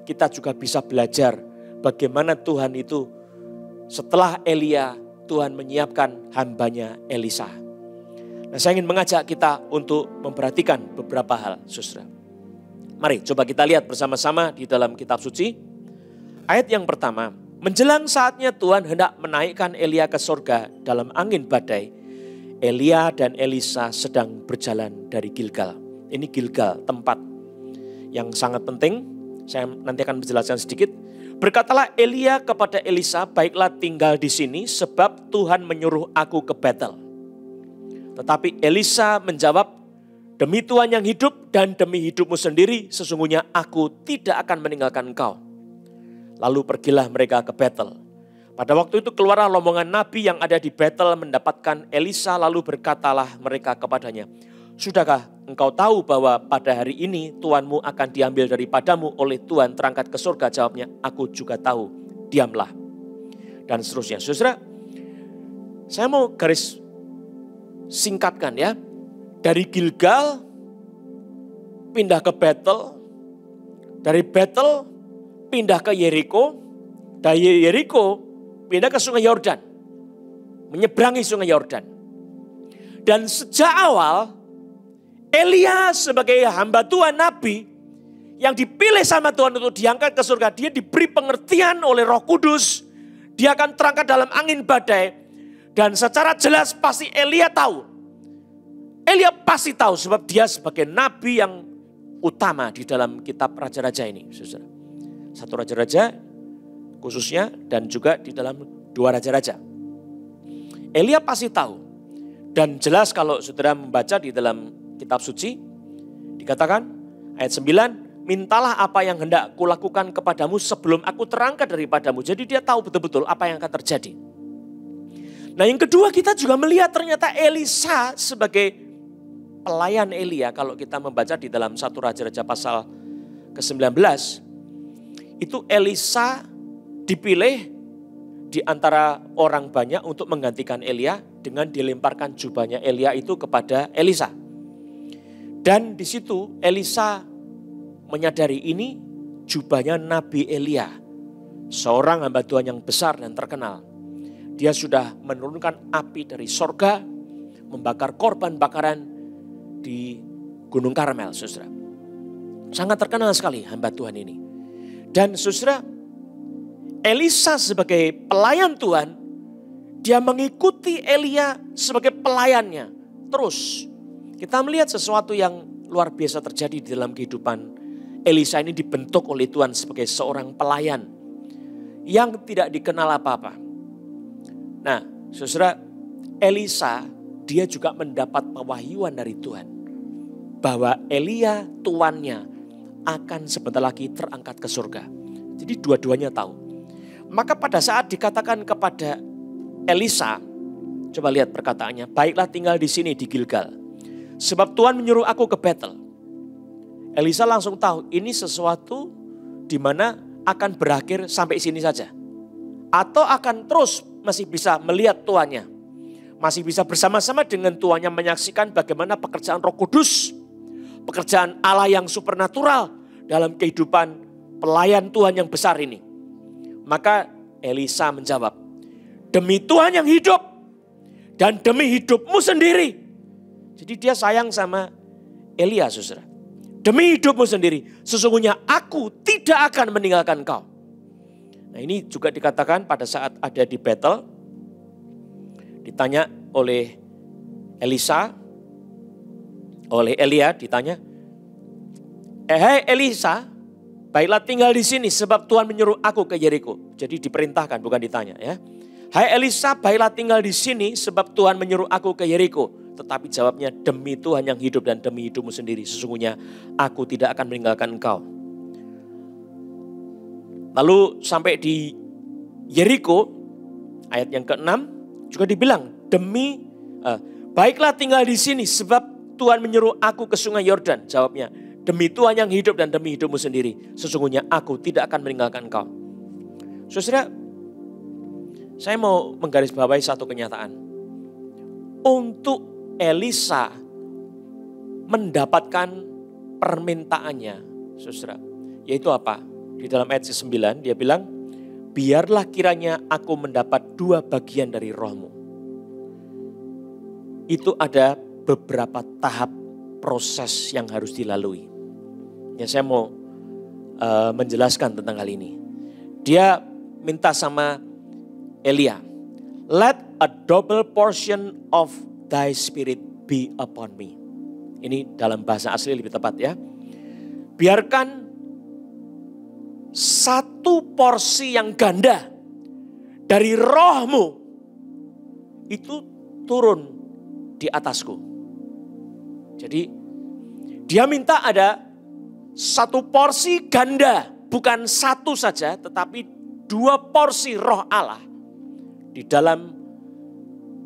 kita juga bisa belajar bagaimana Tuhan itu setelah Elia, Tuhan menyiapkan hambanya Elisa. Nah, saya ingin mengajak kita untuk memperhatikan beberapa hal, saudara. Mari coba kita lihat bersama-sama di dalam kitab suci. Ayat yang pertama, menjelang saatnya Tuhan hendak menaikkan Elia ke surga dalam angin badai, Elia dan Elisa sedang berjalan dari Gilgal. Ini Gilgal, tempat yang sangat penting. Saya nanti akan menjelaskan sedikit. Berkatalah Elia kepada Elisa, baiklah tinggal di sini sebab Tuhan menyuruh aku ke Betel. Tetapi Elisa menjawab, demi Tuhan yang hidup dan demi hidupmu sendiri, sesungguhnya aku tidak akan meninggalkan engkau. Lalu pergilah mereka ke Betel. Pada waktu itu keluarlah rombongan nabi yang ada di Betel mendapatkan Elisa, lalu berkatalah mereka kepadanya, sudahkah engkau tahu bahwa pada hari ini Tuanmu akan diambil daripadamu oleh Tuhan terangkat ke surga? Jawabnya, aku juga tahu, diamlah. Dan seterusnya. Saudara, saya mau garis singkatkan ya. Dari Gilgal pindah ke Betel, dari Betel pindah ke Yeriko, dari Yeriko pindah ke Sungai Yordan, menyeberangi Sungai Yordan. Dan sejak awal Elia sebagai hamba Tuhan Nabi yang dipilih sama Tuhan untuk diangkat ke surga, dia diberi pengertian oleh Roh Kudus. Dia akan terangkat dalam angin badai. Dan secara jelas pasti Elia tahu. Elia pasti tahu sebab dia sebagai nabi yang utama di dalam kitab Raja-Raja ini. Saudara. Satu Raja-Raja khususnya dan juga di dalam 2 Raja-Raja. Elia pasti tahu. Dan jelas kalau saudara membaca di dalam kitab suci, dikatakan ayat 9, mintalah apa yang hendak kulakukan kepadamu sebelum aku terangkat daripadamu. Jadi dia tahu betul-betul apa yang akan terjadi. Nah yang kedua, kita juga melihat ternyata Elisa sebagai pelayan Elia. Kalau kita membaca di dalam 1 Raja-Raja pasal ke-19, itu Elisa dipilih di antara orang banyak untuk menggantikan Elia dengan dilemparkan jubahnya Elia itu kepada Elisa. Dan di situ Elisa menyadari ini jubahnya Nabi Elia, seorang hamba Tuhan yang besar dan terkenal. Dia sudah menurunkan api dari sorga, membakar korban bakaran di Gunung Karmel, saudara. Sangat terkenal sekali hamba Tuhan ini. Dan saudara, Elisa sebagai pelayan Tuhan, dia mengikuti Elia sebagai pelayannya. Terus kita melihat sesuatu yang luar biasa terjadi di dalam kehidupan Elisa ini, dibentuk oleh Tuhan sebagai seorang pelayan yang tidak dikenal apa-apa. Nah, saudara, Elisa dia juga mendapat pewahyuan dari Tuhan bahwa Elia tuannya akan sebentar lagi terangkat ke surga. Jadi dua-duanya tahu. Maka pada saat dikatakan kepada Elisa, coba lihat perkataannya, baiklah tinggal di sini di Gilgal, sebab Tuhan menyuruh aku ke Betel. Elisa langsung tahu ini sesuatu di mana akan berakhir sampai sini saja. Atau akan terus masih bisa melihat tuannya. Masih bisa bersama-sama dengan tuannya menyaksikan bagaimana pekerjaan Roh Kudus, pekerjaan Allah yang supernatural dalam kehidupan pelayan Tuhan yang besar ini. Maka Elisa menjawab, demi Tuhan yang hidup dan demi hidupmu sendiri. Jadi dia sayang sama Elia, saudara. Demi hidupmu sendiri, sesungguhnya aku tidak akan meninggalkan kau. Nah ini juga dikatakan pada saat ada di Betel, ditanya oleh Elisa, oleh Elia ditanya, hai Elisa, baiklah tinggal di sini sebab Tuhan menyuruh aku ke Yeriko. Jadi diperintahkan bukan ditanya ya. Hai Elisa, baiklah tinggal di sini sebab Tuhan menyuruh aku ke Yeriko. Tetapi jawabnya, demi Tuhan yang hidup dan demi hidupmu sendiri, sesungguhnya aku tidak akan meninggalkan engkau. Lalu sampai di Yeriko, ayat yang ke-6 juga dibilang, baiklah tinggal di sini sebab Tuhan menyuruh aku ke sungai Yordan. Jawabnya, demi Tuhan yang hidup dan demi hidupmu sendiri, sesungguhnya aku tidak akan meninggalkan engkau. Saudara, saya mau menggarisbawahi satu kenyataan. Untuk Elisa mendapatkan permintaannya, saudara, yaitu apa? Di dalam ayat 9 dia bilang, biarlah kiranya aku mendapat 2 bagian dari rohmu. Itu ada beberapa tahap proses yang harus dilalui. Ya, saya mau menjelaskan tentang hal ini. Dia minta sama Elia, let a double portion of thy spirit be upon me. Ini dalam bahasa asli lebih tepat ya. Biarkan 1 porsi yang ganda dari rohmu itu turun di atasku. Jadi dia minta ada 1 porsi ganda, bukan 1 saja tetapi 2 porsi roh Allah di dalam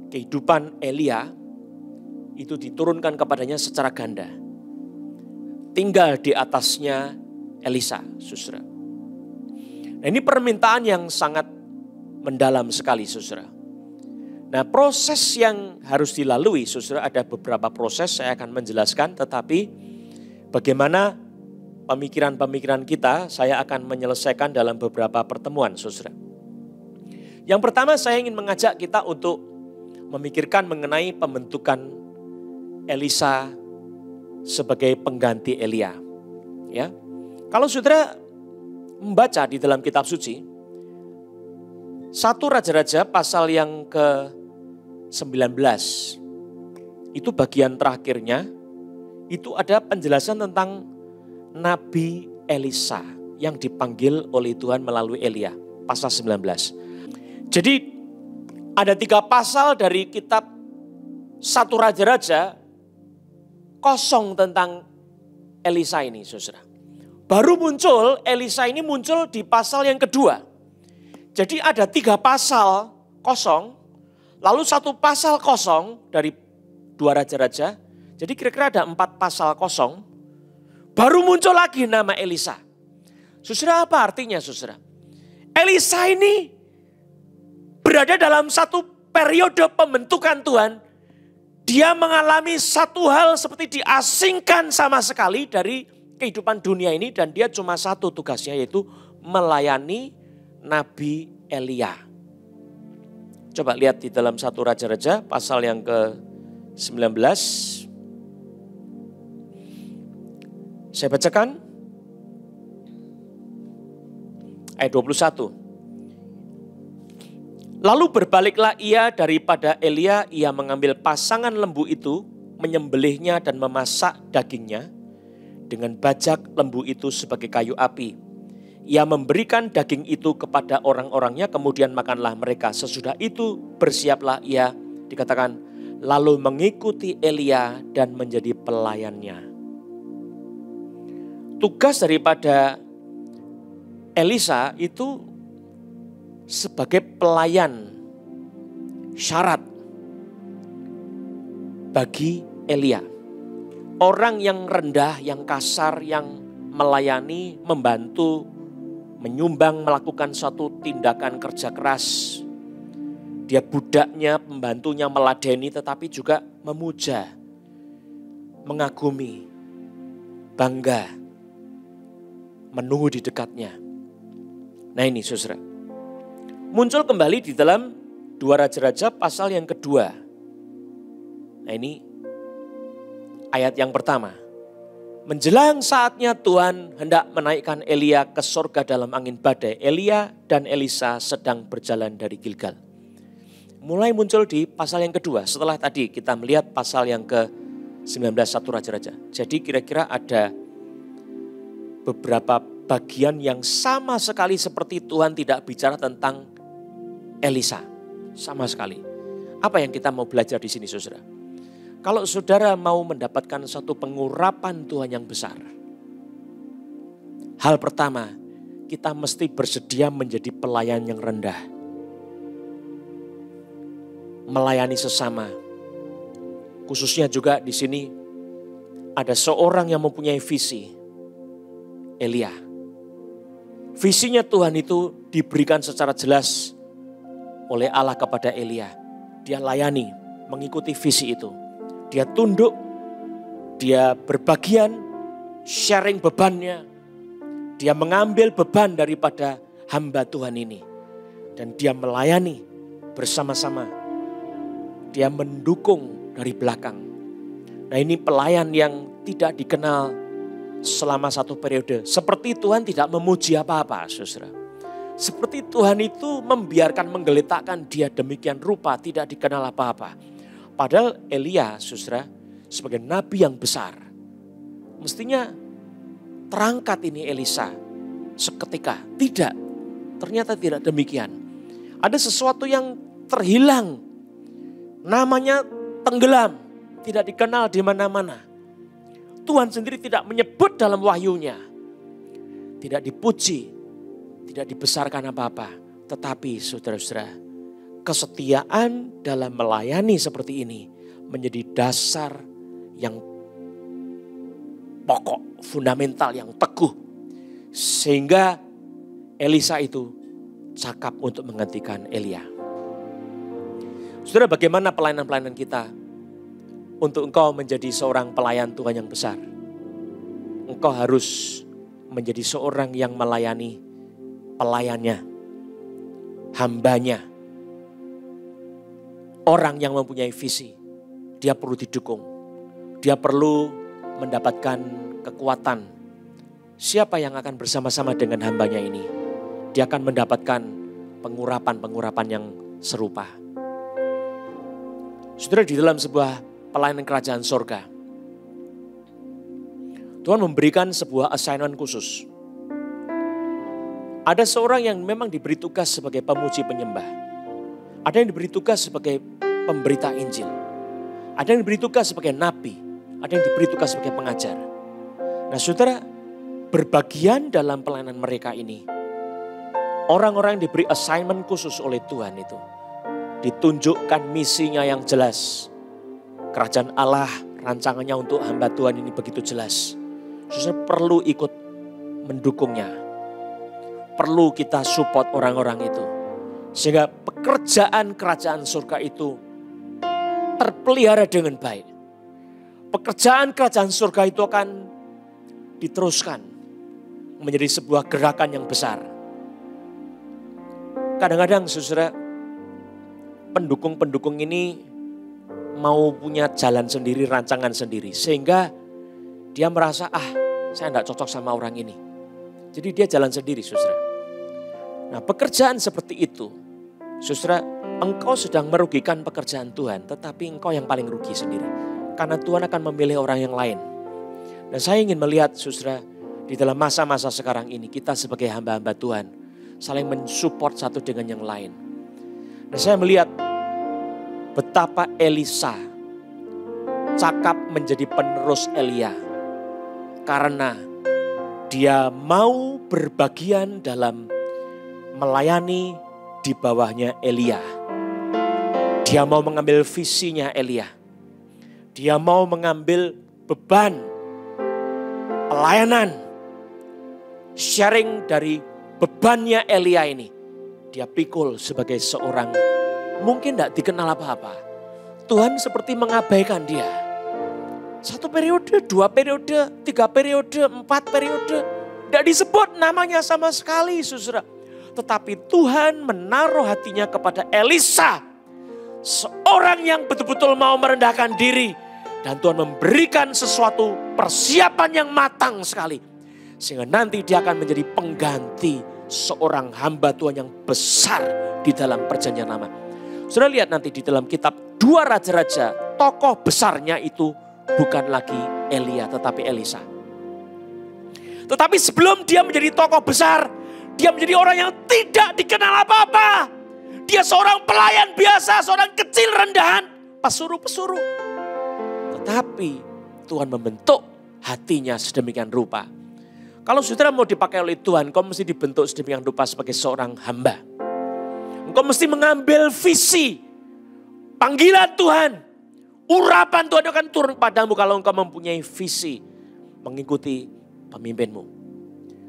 kehidupan Elia itu diturunkan kepadanya secara ganda. Tinggal di atasnya Elisa, saudara. Nah, ini permintaan yang sangat mendalam sekali, saudara. Nah, proses yang harus dilalui, saudara, ada beberapa proses saya akan menjelaskan, tetapi bagaimana pemikiran-pemikiran kita saya akan menyelesaikan dalam beberapa pertemuan, saudara. Yang pertama saya ingin mengajak kita untuk memikirkan mengenai pembentukan Elisa sebagai pengganti Elia. Ya, kalau saudara membaca di dalam kitab suci, 1 Raja-Raja pasal yang ke-19, itu bagian terakhirnya, itu ada penjelasan tentang Nabi Elisa yang dipanggil oleh Tuhan melalui Elia, pasal 19. Jadi ada 3 pasal dari kitab 1 Raja-Raja kosong tentang Elisa ini, saudara. Baru muncul, Elisa ini muncul di pasal yang kedua. Jadi ada 3 pasal kosong, lalu 1 pasal kosong dari 2 Raja-Raja. Jadi kira-kira ada 4 pasal kosong. Baru muncul lagi nama Elisa. Saudara, apa artinya, saudara? Elisa ini berada dalam satu periode pembentukan Tuhan. Dia mengalami satu hal seperti diasingkan sama sekali dari kehidupan dunia ini. Dan dia cuma satu tugasnya, yaitu melayani Nabi Elia. Coba lihat di dalam 1 Raja-Raja pasal yang ke-19. Saya bacakan ayat 21. Lalu berbaliklah ia daripada Elia, ia mengambil pasangan lembu itu, menyembelihnya dan memasak dagingnya dengan bajak lembu itu sebagai kayu api. Ia memberikan daging itu kepada orang-orangnya, kemudian makanlah mereka. Sesudah itu bersiaplah ia, dikatakan, lalu mengikuti Elia dan menjadi pelayannya. Tugas daripada Elisa itu sebagai pelayan syarat bagi Elia. Orang yang rendah, yang kasar, yang melayani, membantu, menyumbang, melakukan suatu tindakan kerja keras. Dia budaknya, pembantunya meladeni, tetapi juga memuja, mengagumi, bangga, menunggu di dekatnya. Nah ini, saudara, muncul kembali di dalam 2 Raja-Raja pasal yang kedua. Nah ini ayat yang pertama. Menjelang saatnya Tuhan hendak menaikkan Elia ke sorga dalam angin badai, Elia dan Elisa sedang berjalan dari Gilgal. Mulai muncul di pasal yang kedua setelah tadi kita melihat pasal yang ke-19 1 Raja-Raja. Jadi kira-kira ada beberapa bagian yang sama sekali seperti Tuhan tidak bicara tentang Elisa. Sama sekali. Apa yang kita mau belajar di sini, saudara? Kalau saudara mau mendapatkan satu pengurapan Tuhan yang besar. Hal pertama, kita mesti bersedia menjadi pelayan yang rendah. Melayani sesama. Khususnya juga di sini ada seorang yang mempunyai visi. Elia. Visinya Tuhan itu diberikan secara jelas oleh Allah kepada Elia. Dia layani, mengikuti visi itu. Dia tunduk, dia berbagian, sharing bebannya. Dia mengambil beban daripada hamba Tuhan ini. Dan dia melayani bersama-sama. Dia mendukung dari belakang. Nah, ini pelayan yang tidak dikenal selama satu periode. Seperti Tuhan tidak memuji apa-apa, saudara. Seperti Tuhan itu membiarkan menggeletakkan dia demikian rupa, tidak dikenal apa-apa. Padahal Elia, saudara, sebagai nabi yang besar, mestinya terangkat ini Elisa seketika. Tidak, ternyata tidak demikian. Ada sesuatu yang terhilang, namanya tenggelam, tidak dikenal di mana-mana. Tuhan sendiri tidak menyebut dalam wahyunya. Tidak dipuji, tidak dibesarkan apa-apa. Tetapi saudara-saudara, kesetiaan dalam melayani seperti ini menjadi dasar yang pokok, fundamental, yang teguh. Sehingga Elisa itu cakap untuk menggantikan Elia. Saudara, bagaimana pelayanan-pelayanan kita? Untuk engkau menjadi seorang pelayan Tuhan yang besar, engkau harus menjadi seorang yang melayani pelayannya, hambanya. Orang yang mempunyai visi, dia perlu didukung. Dia perlu mendapatkan kekuatan. Siapa yang akan bersama-sama dengan hambanya ini? Dia akan mendapatkan pengurapan-pengurapan yang serupa. Saudara, di dalam sebuah pelayanan kerajaan sorga, Tuhan memberikan sebuah assignment khusus. Ada seorang yang memang diberi tugas sebagai pemuji penyembah. Ada yang diberi tugas sebagai pemberita Injil. Ada yang diberi tugas sebagai nabi. Ada yang diberi tugas sebagai pengajar. Nah, saudara, berbagian dalam pelayanan mereka ini, orang-orang yang diberi assignment khusus oleh Tuhan itu ditunjukkan misinya yang jelas. Kerajaan Allah, rancangannya untuk hamba Tuhan ini begitu jelas. Saudara perlu ikut mendukungnya. Perlu kita support orang-orang itu. Sehingga pekerjaan kerajaan surga itu terpelihara dengan baik. Pekerjaan kerajaan surga itu akan diteruskan menjadi sebuah gerakan yang besar. Kadang-kadang saudara, pendukung-pendukung ini mau punya jalan sendiri, rancangan sendiri. Sehingga dia merasa, saya tidak cocok sama orang ini. Jadi dia jalan sendiri, saudara. Nah, pekerjaan seperti itu, saudara, engkau sedang merugikan pekerjaan Tuhan. Tetapi engkau yang paling rugi sendiri. Karena Tuhan akan memilih orang yang lain. Dan saya ingin melihat, saudara, di dalam masa-masa sekarang ini, kita sebagai hamba-hamba Tuhan saling mensupport satu dengan yang lain. Dan saya melihat betapa Elisa cakap menjadi penerus Elia. Karena dia mau berbagian dalam melayani di bawahnya Elia. Dia mau mengambil visinya Elia. Dia mau mengambil beban pelayanan, sharing dari bebannya Elia ini. Dia pikul sebagai seorang mungkin tidak dikenal apa-apa. Tuhan seperti mengabaikan dia. 1 periode, 2 periode, 3 periode, 4 periode. Tidak disebut namanya sama sekali, saudara. Tetapi Tuhan menaruh hatinya kepada Elisa. Seorang yang betul-betul mau merendahkan diri. Dan Tuhan memberikan sesuatu persiapan yang matang sekali. Sehingga nanti dia akan menjadi pengganti seorang hamba Tuhan yang besar di dalam perjanjian lama. Sudah lihat nanti di dalam kitab 2 Raja-Raja, tokoh besarnya itu bukan lagi Elia tetapi Elisa. Tetapi sebelum dia menjadi tokoh besar, dia menjadi orang yang tidak dikenal apa-apa. Dia seorang pelayan biasa, seorang kecil rendahan, pesuruh-pesuruh. Tetapi Tuhan membentuk hatinya sedemikian rupa. Kalau saudara mau dipakai oleh Tuhan, kau mesti dibentuk sedemikian rupa sebagai seorang hamba. Engkau mesti mengambil visi, panggilan Tuhan, urapan Tuhan akan turun padamu kalau engkau mempunyai visi mengikuti pemimpinmu.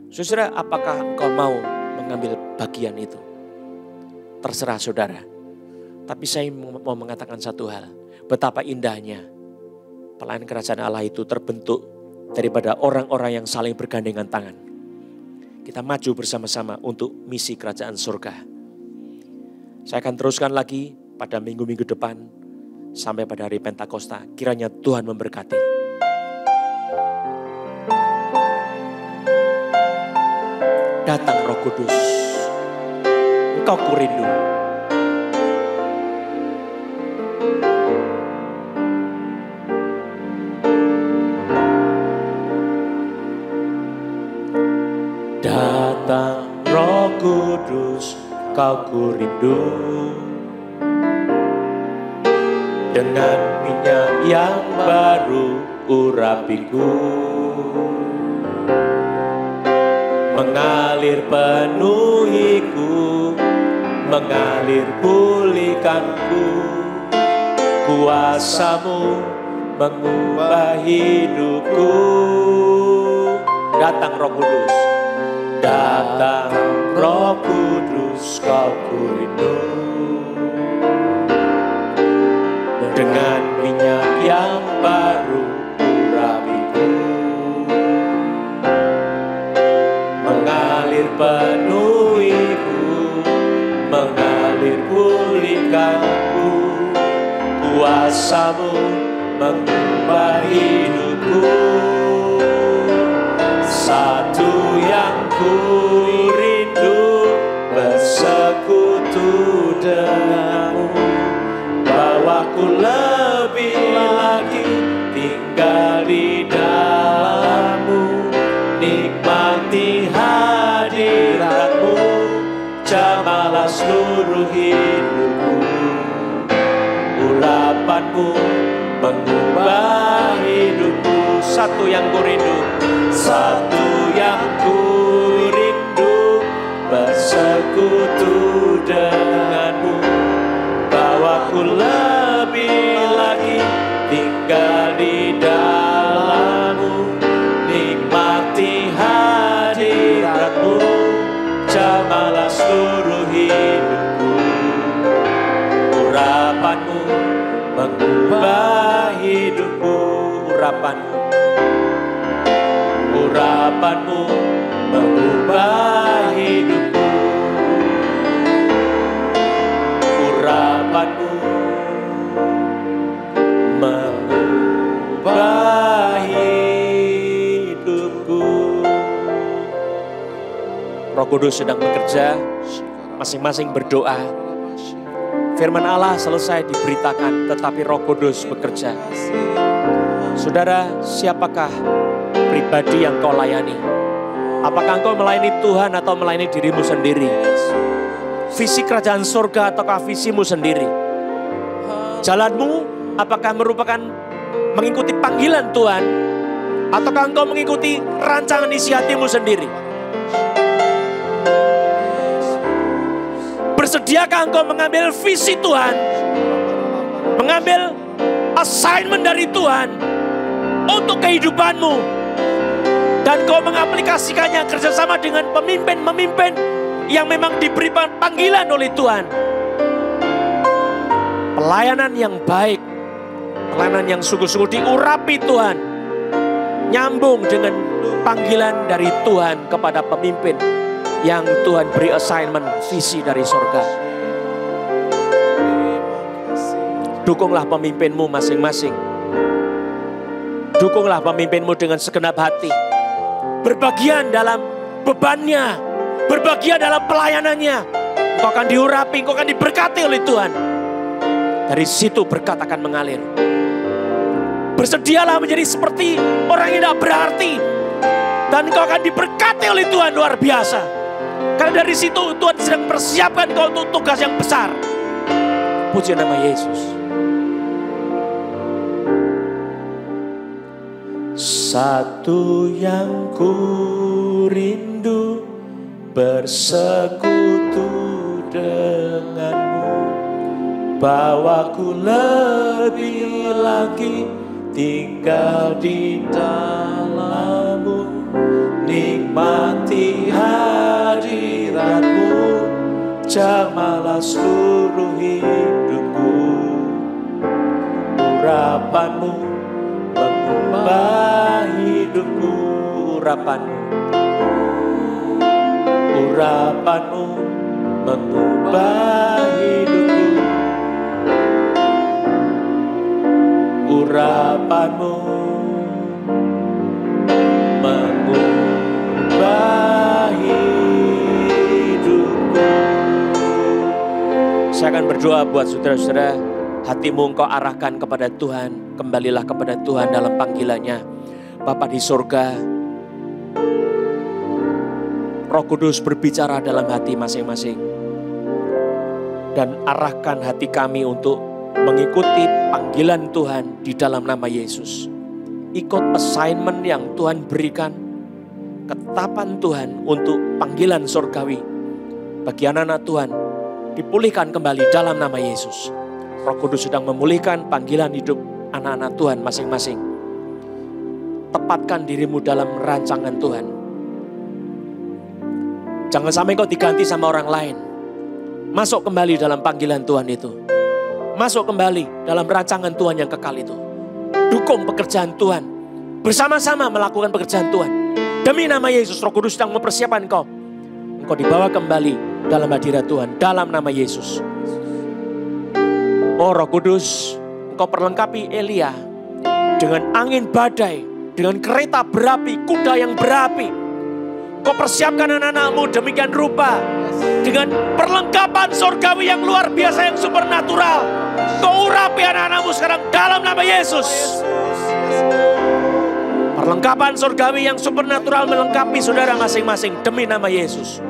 Saudara, apakah engkau mau mengambil bagian itu? Terserah saudara. Tapi saya mau mengatakan satu hal. Betapa indahnya pelayanan kerajaan Allah itu terbentuk daripada orang-orang yang saling bergandengan tangan. Kita maju bersama-sama untuk misi kerajaan surga. Saya akan teruskan lagi pada minggu-minggu depan sampai pada hari Pentakosta. Kiranya Tuhan memberkati. Datang Roh Kudus, Engkau kurindu. Datang Roh Kudus, Kau kurindu. Dengan minyak yang baru urapiku, mengalir penuhiku, mengalir pulihkanku. Kuasa-Mu mengubah hidupku. Datang Roh Kudus, datang Roh Kudus, Kau kurindu. Dengan minyak yang baru urapiku, mengalir penuhiku, mengalir pulihkanku. Kuasa-Mu mengubah hidupku. Satu yang ku rindu, bersekutu denganmu. Bawaku lebih lagi tinggal di dalam-Mu, nikmati hadirat-Mu, jamalah seluruh hidupku. Urapan-Mu mengubah hidupku. Satu yang ku rindu, satu yang ku rindu, bersekutu denganmu. Bawaku lebih lagi tinggal di dalam-Mu, nikmati hadirat-Mu, jamalah seluruh hidupku. Urapan-Mu mengubah hidupku. Urapan-Mu, urapan-Mu mengubah hidupku. Urapan-Mu mengubah hidupku. Roh Kudus sedang bekerja, masing-masing berdoa. Firman Allah selesai diberitakan, tetapi Roh Kudus bekerja. Saudara, siapakah pribadi yang kau layani? Apakah engkau melayani Tuhan atau melayani dirimu sendiri? Visi kerajaan surga ataukah visimu sendiri? Jalanmu apakah merupakan mengikuti panggilan Tuhan, ataukah engkau mengikuti rancangan isi hatimu sendiri? Bersediakah engkau mengambil visi Tuhan, mengambil assignment dari Tuhan untuk kehidupanmu, dan kau mengaplikasikannya kerjasama dengan pemimpin-pemimpin yang memang diberi panggilan oleh Tuhan? Pelayanan yang baik, pelayanan yang sungguh-sungguh diurapi Tuhan, nyambung dengan panggilan dari Tuhan kepada pemimpin yang Tuhan beri assignment visi dari surga. Dukunglah pemimpinmu masing-masing. Dukunglah pemimpinmu dengan segenap hati. Berbagian dalam bebannya, berbagian dalam pelayanannya. Engkau akan diurapi, engkau akan diberkati oleh Tuhan. Dari situ berkat akan mengalir. Bersedialah menjadi seperti orang yang tidak berarti, dan engkau akan diberkati oleh Tuhan luar biasa. Karena dari situ Tuhan sedang persiapkan kau untuk tugas yang besar. Puji nama Yesus. Satu yang ku rindu bersekutu denganmu, bawaku lebih lagi tinggal di dalammu, nikmati hadiratmu, jamalah seluruh hidupku. Urapanmu mengubah hidupku, urapanmu mengubah hidupku, urapanmu mengubah hidupku. Saya akan berdoa buat saudara-saudara, hatimu engkau arahkan kepada Tuhan, kembalilah kepada Tuhan dalam panggilannya. Bapa di surga, Roh Kudus berbicara dalam hati masing-masing. Dan arahkan hati kami untuk mengikuti panggilan Tuhan di dalam nama Yesus. Ikut assignment yang Tuhan berikan, ketetapan Tuhan untuk panggilan surgawi. Bagi anak-anak Tuhan, dipulihkan kembali dalam nama Yesus. Roh Kudus sedang memulihkan panggilan hidup anak-anak Tuhan masing-masing. Tepatkan dirimu dalam rancangan Tuhan. Jangan sampai kau diganti sama orang lain. Masuk kembali dalam panggilan Tuhan itu. Masuk kembali dalam rancangan Tuhan yang kekal itu. Dukung pekerjaan Tuhan. Bersama-sama melakukan pekerjaan Tuhan. Demi nama Yesus, Roh Kudus sedang mempersiapkan engkau. Engkau dibawa kembali dalam hadirat Tuhan. Dalam nama Yesus. Oh Roh Kudus, engkau perlengkapi Elia dengan angin badai, dengan kereta berapi, kuda yang berapi. Kau persiapkan anak-anakmu demikian rupa dengan perlengkapan surgawi yang luar biasa, yang supernatural. Kau urapi anak-anakmu sekarang dalam nama Yesus. Perlengkapan surgawi yang supernatural melengkapi saudara masing-masing demi nama Yesus.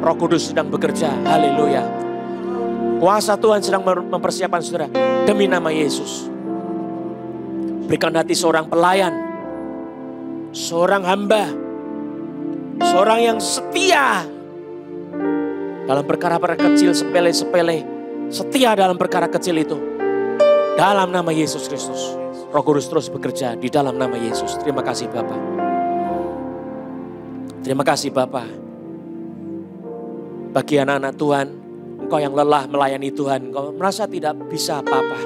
Roh Kudus sedang bekerja, haleluya. Kuasa Tuhan sedang mempersiapkan saudara demi nama Yesus. Berikan hati seorang pelayan, seorang hamba, seorang yang setia dalam perkara-perkara kecil, sepele-sepele, setia dalam perkara kecil itu. Dalam nama Yesus Kristus, Roh Kudus terus bekerja di dalam nama Yesus. Terima kasih Bapa. Terima kasih Bapa. Bagi anak-anak Tuhan, engkau yang lelah melayani Tuhan, engkau merasa tidak bisa apa-apa.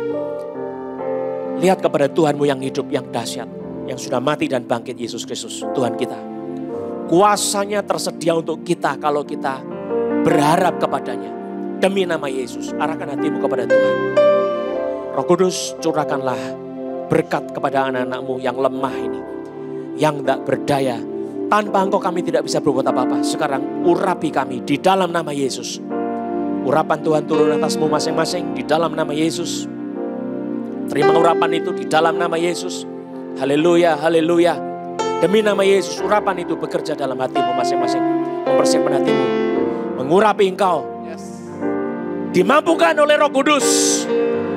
Lihat kepada Tuhanmu yang hidup, yang dahsyat, yang sudah mati dan bangkit, Yesus Kristus, Tuhan kita. Kuasanya tersedia untuk kita kalau kita berharap kepadanya. Demi nama Yesus, arahkan hatimu kepada Tuhan. Roh Kudus, curahkanlah berkat kepada anak-anakmu yang lemah ini, yang tidak berdaya. Tanpa engkau kami tidak bisa berbuat apa-apa. Sekarang urapi kami di dalam nama Yesus. Urapan Tuhan turun atasmu masing-masing di dalam nama Yesus. Terima urapan itu di dalam nama Yesus. Haleluya, haleluya. Demi nama Yesus, urapan itu bekerja dalam hatimu masing-masing. Mempersiapkan hatimu, mengurapi engkau. Dimampukan oleh Roh Kudus,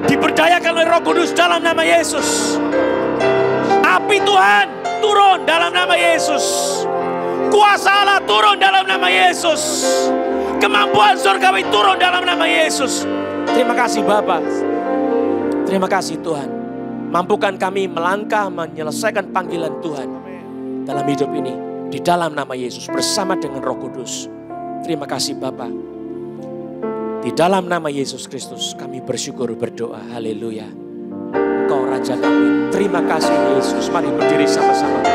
diberdayakan oleh Roh Kudus dalam nama Yesus. Api Tuhan turun dalam nama Yesus. Kuasa Allah turun dalam nama Yesus. Kemampuan surgawi turun dalam nama Yesus. Terima kasih Bapa. Terima kasih Tuhan. Mampukan kami melangkah menyelesaikan panggilan Tuhan dalam hidup ini di dalam nama Yesus bersama dengan Roh Kudus. Terima kasih Bapa. Di dalam nama Yesus Kristus kami bersyukur berdoa. Haleluya. Engkau Raja kami. Terima kasih Yesus. Mari berdiri sama-sama.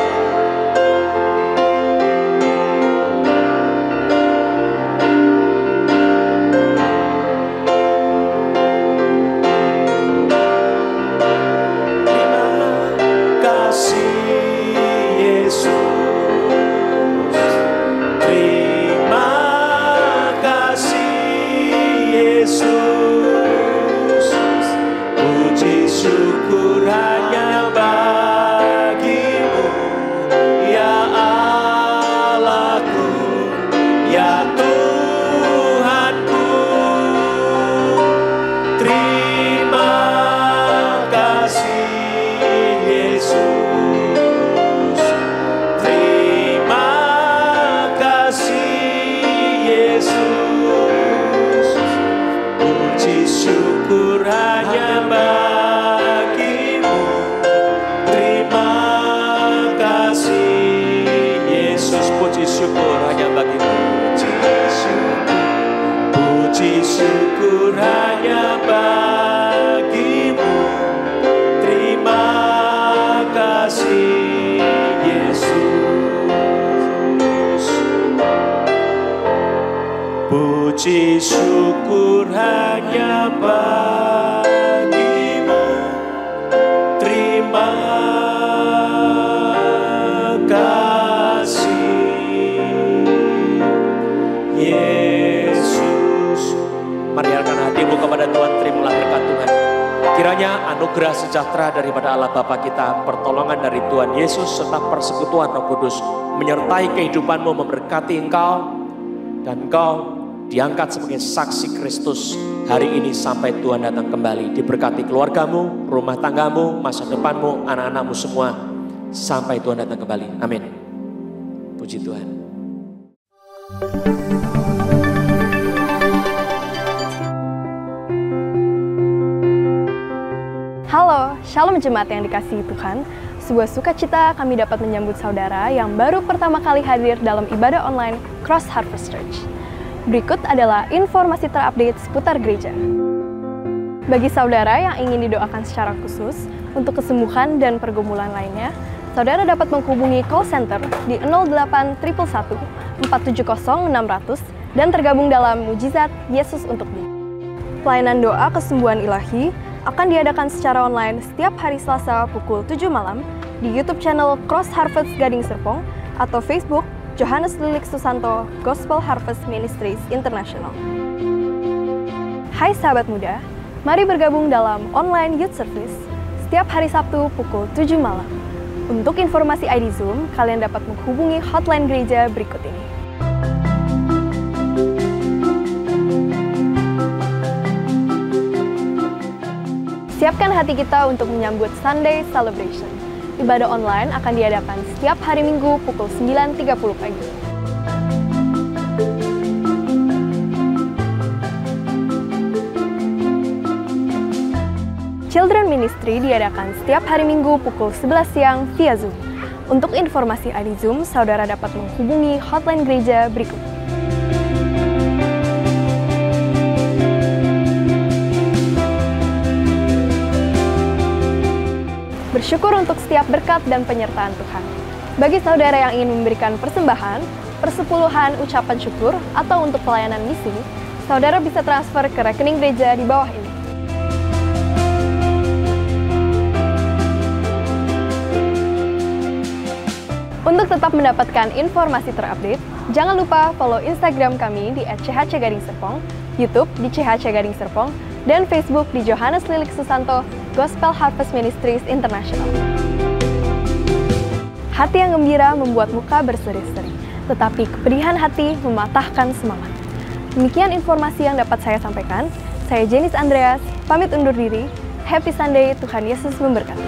Puji syukur hanya bagimu, terima kasih Yesus. Mari arahkan hatimu kepada Tuhan, terimalah berkat Tuhan. Kiranya anugerah sejahtera daripada Allah Bapa kita, pertolongan dari Tuhan Yesus, serta persekutuan Roh Kudus menyertai kehidupanmu, memberkati engkau, dan engkau diangkat sebagai saksi Kristus hari ini sampai Tuhan datang kembali. Diberkati keluargamu, rumah tanggamu, masa depanmu, anak-anakmu semua sampai Tuhan datang kembali. Amin. Puji Tuhan. Halo, Shalom Jemaat yang dikasihi Tuhan. Sebuah sukacita kami dapat menyambut saudara yang baru pertama kali hadir dalam ibadah online Cross Harvest Church. Berikut adalah informasi terupdate seputar gereja. Bagi saudara yang ingin didoakan secara khusus untuk kesembuhan dan pergumulan lainnya, saudara dapat menghubungi call center di 08 111 470 600 dan tergabung dalam Mujizat Yesus Untukmu. Pelayanan doa kesembuhan ilahi akan diadakan secara online setiap hari Selasa pukul 7 malam di YouTube channel Cross Harvest Gading Serpong atau Facebook Johannes Lilik Susanto Gospel Harvest Ministries International. Hai sahabat muda, mari bergabung dalam online youth service setiap hari Sabtu pukul 7 malam. Untuk informasi ID Zoom, kalian dapat menghubungi hotline gereja berikut ini. Siapkan hati kita untuk menyambut Sunday Celebration. Ibadah online akan diadakan setiap hari Minggu pukul 9.30 pagi. Children Ministry diadakan setiap hari Minggu pukul 11 siang via Zoom. Untuk informasi ID Zoom, saudara dapat menghubungi hotline gereja berikut. Bersyukur untuk setiap berkat dan penyertaan Tuhan. Bagi saudara yang ingin memberikan persembahan, persepuluhan, ucapan syukur, atau untuk pelayanan misi, saudara bisa transfer ke rekening gereja di bawah ini. Untuk tetap mendapatkan informasi terupdate, jangan lupa follow Instagram kami di @chhcgadingserpong, YouTube di CHC Gading Serpong, dan Facebook di Johannes Lilik Susanto Gospel Harvest Ministries International. Hati yang gembira membuat muka berseri-seri, tetapi kepedihan hati mematahkan semangat. Demikian informasi yang dapat saya sampaikan. Saya Jenis Andreas, pamit undur diri. Happy Sunday, Tuhan Yesus memberkati.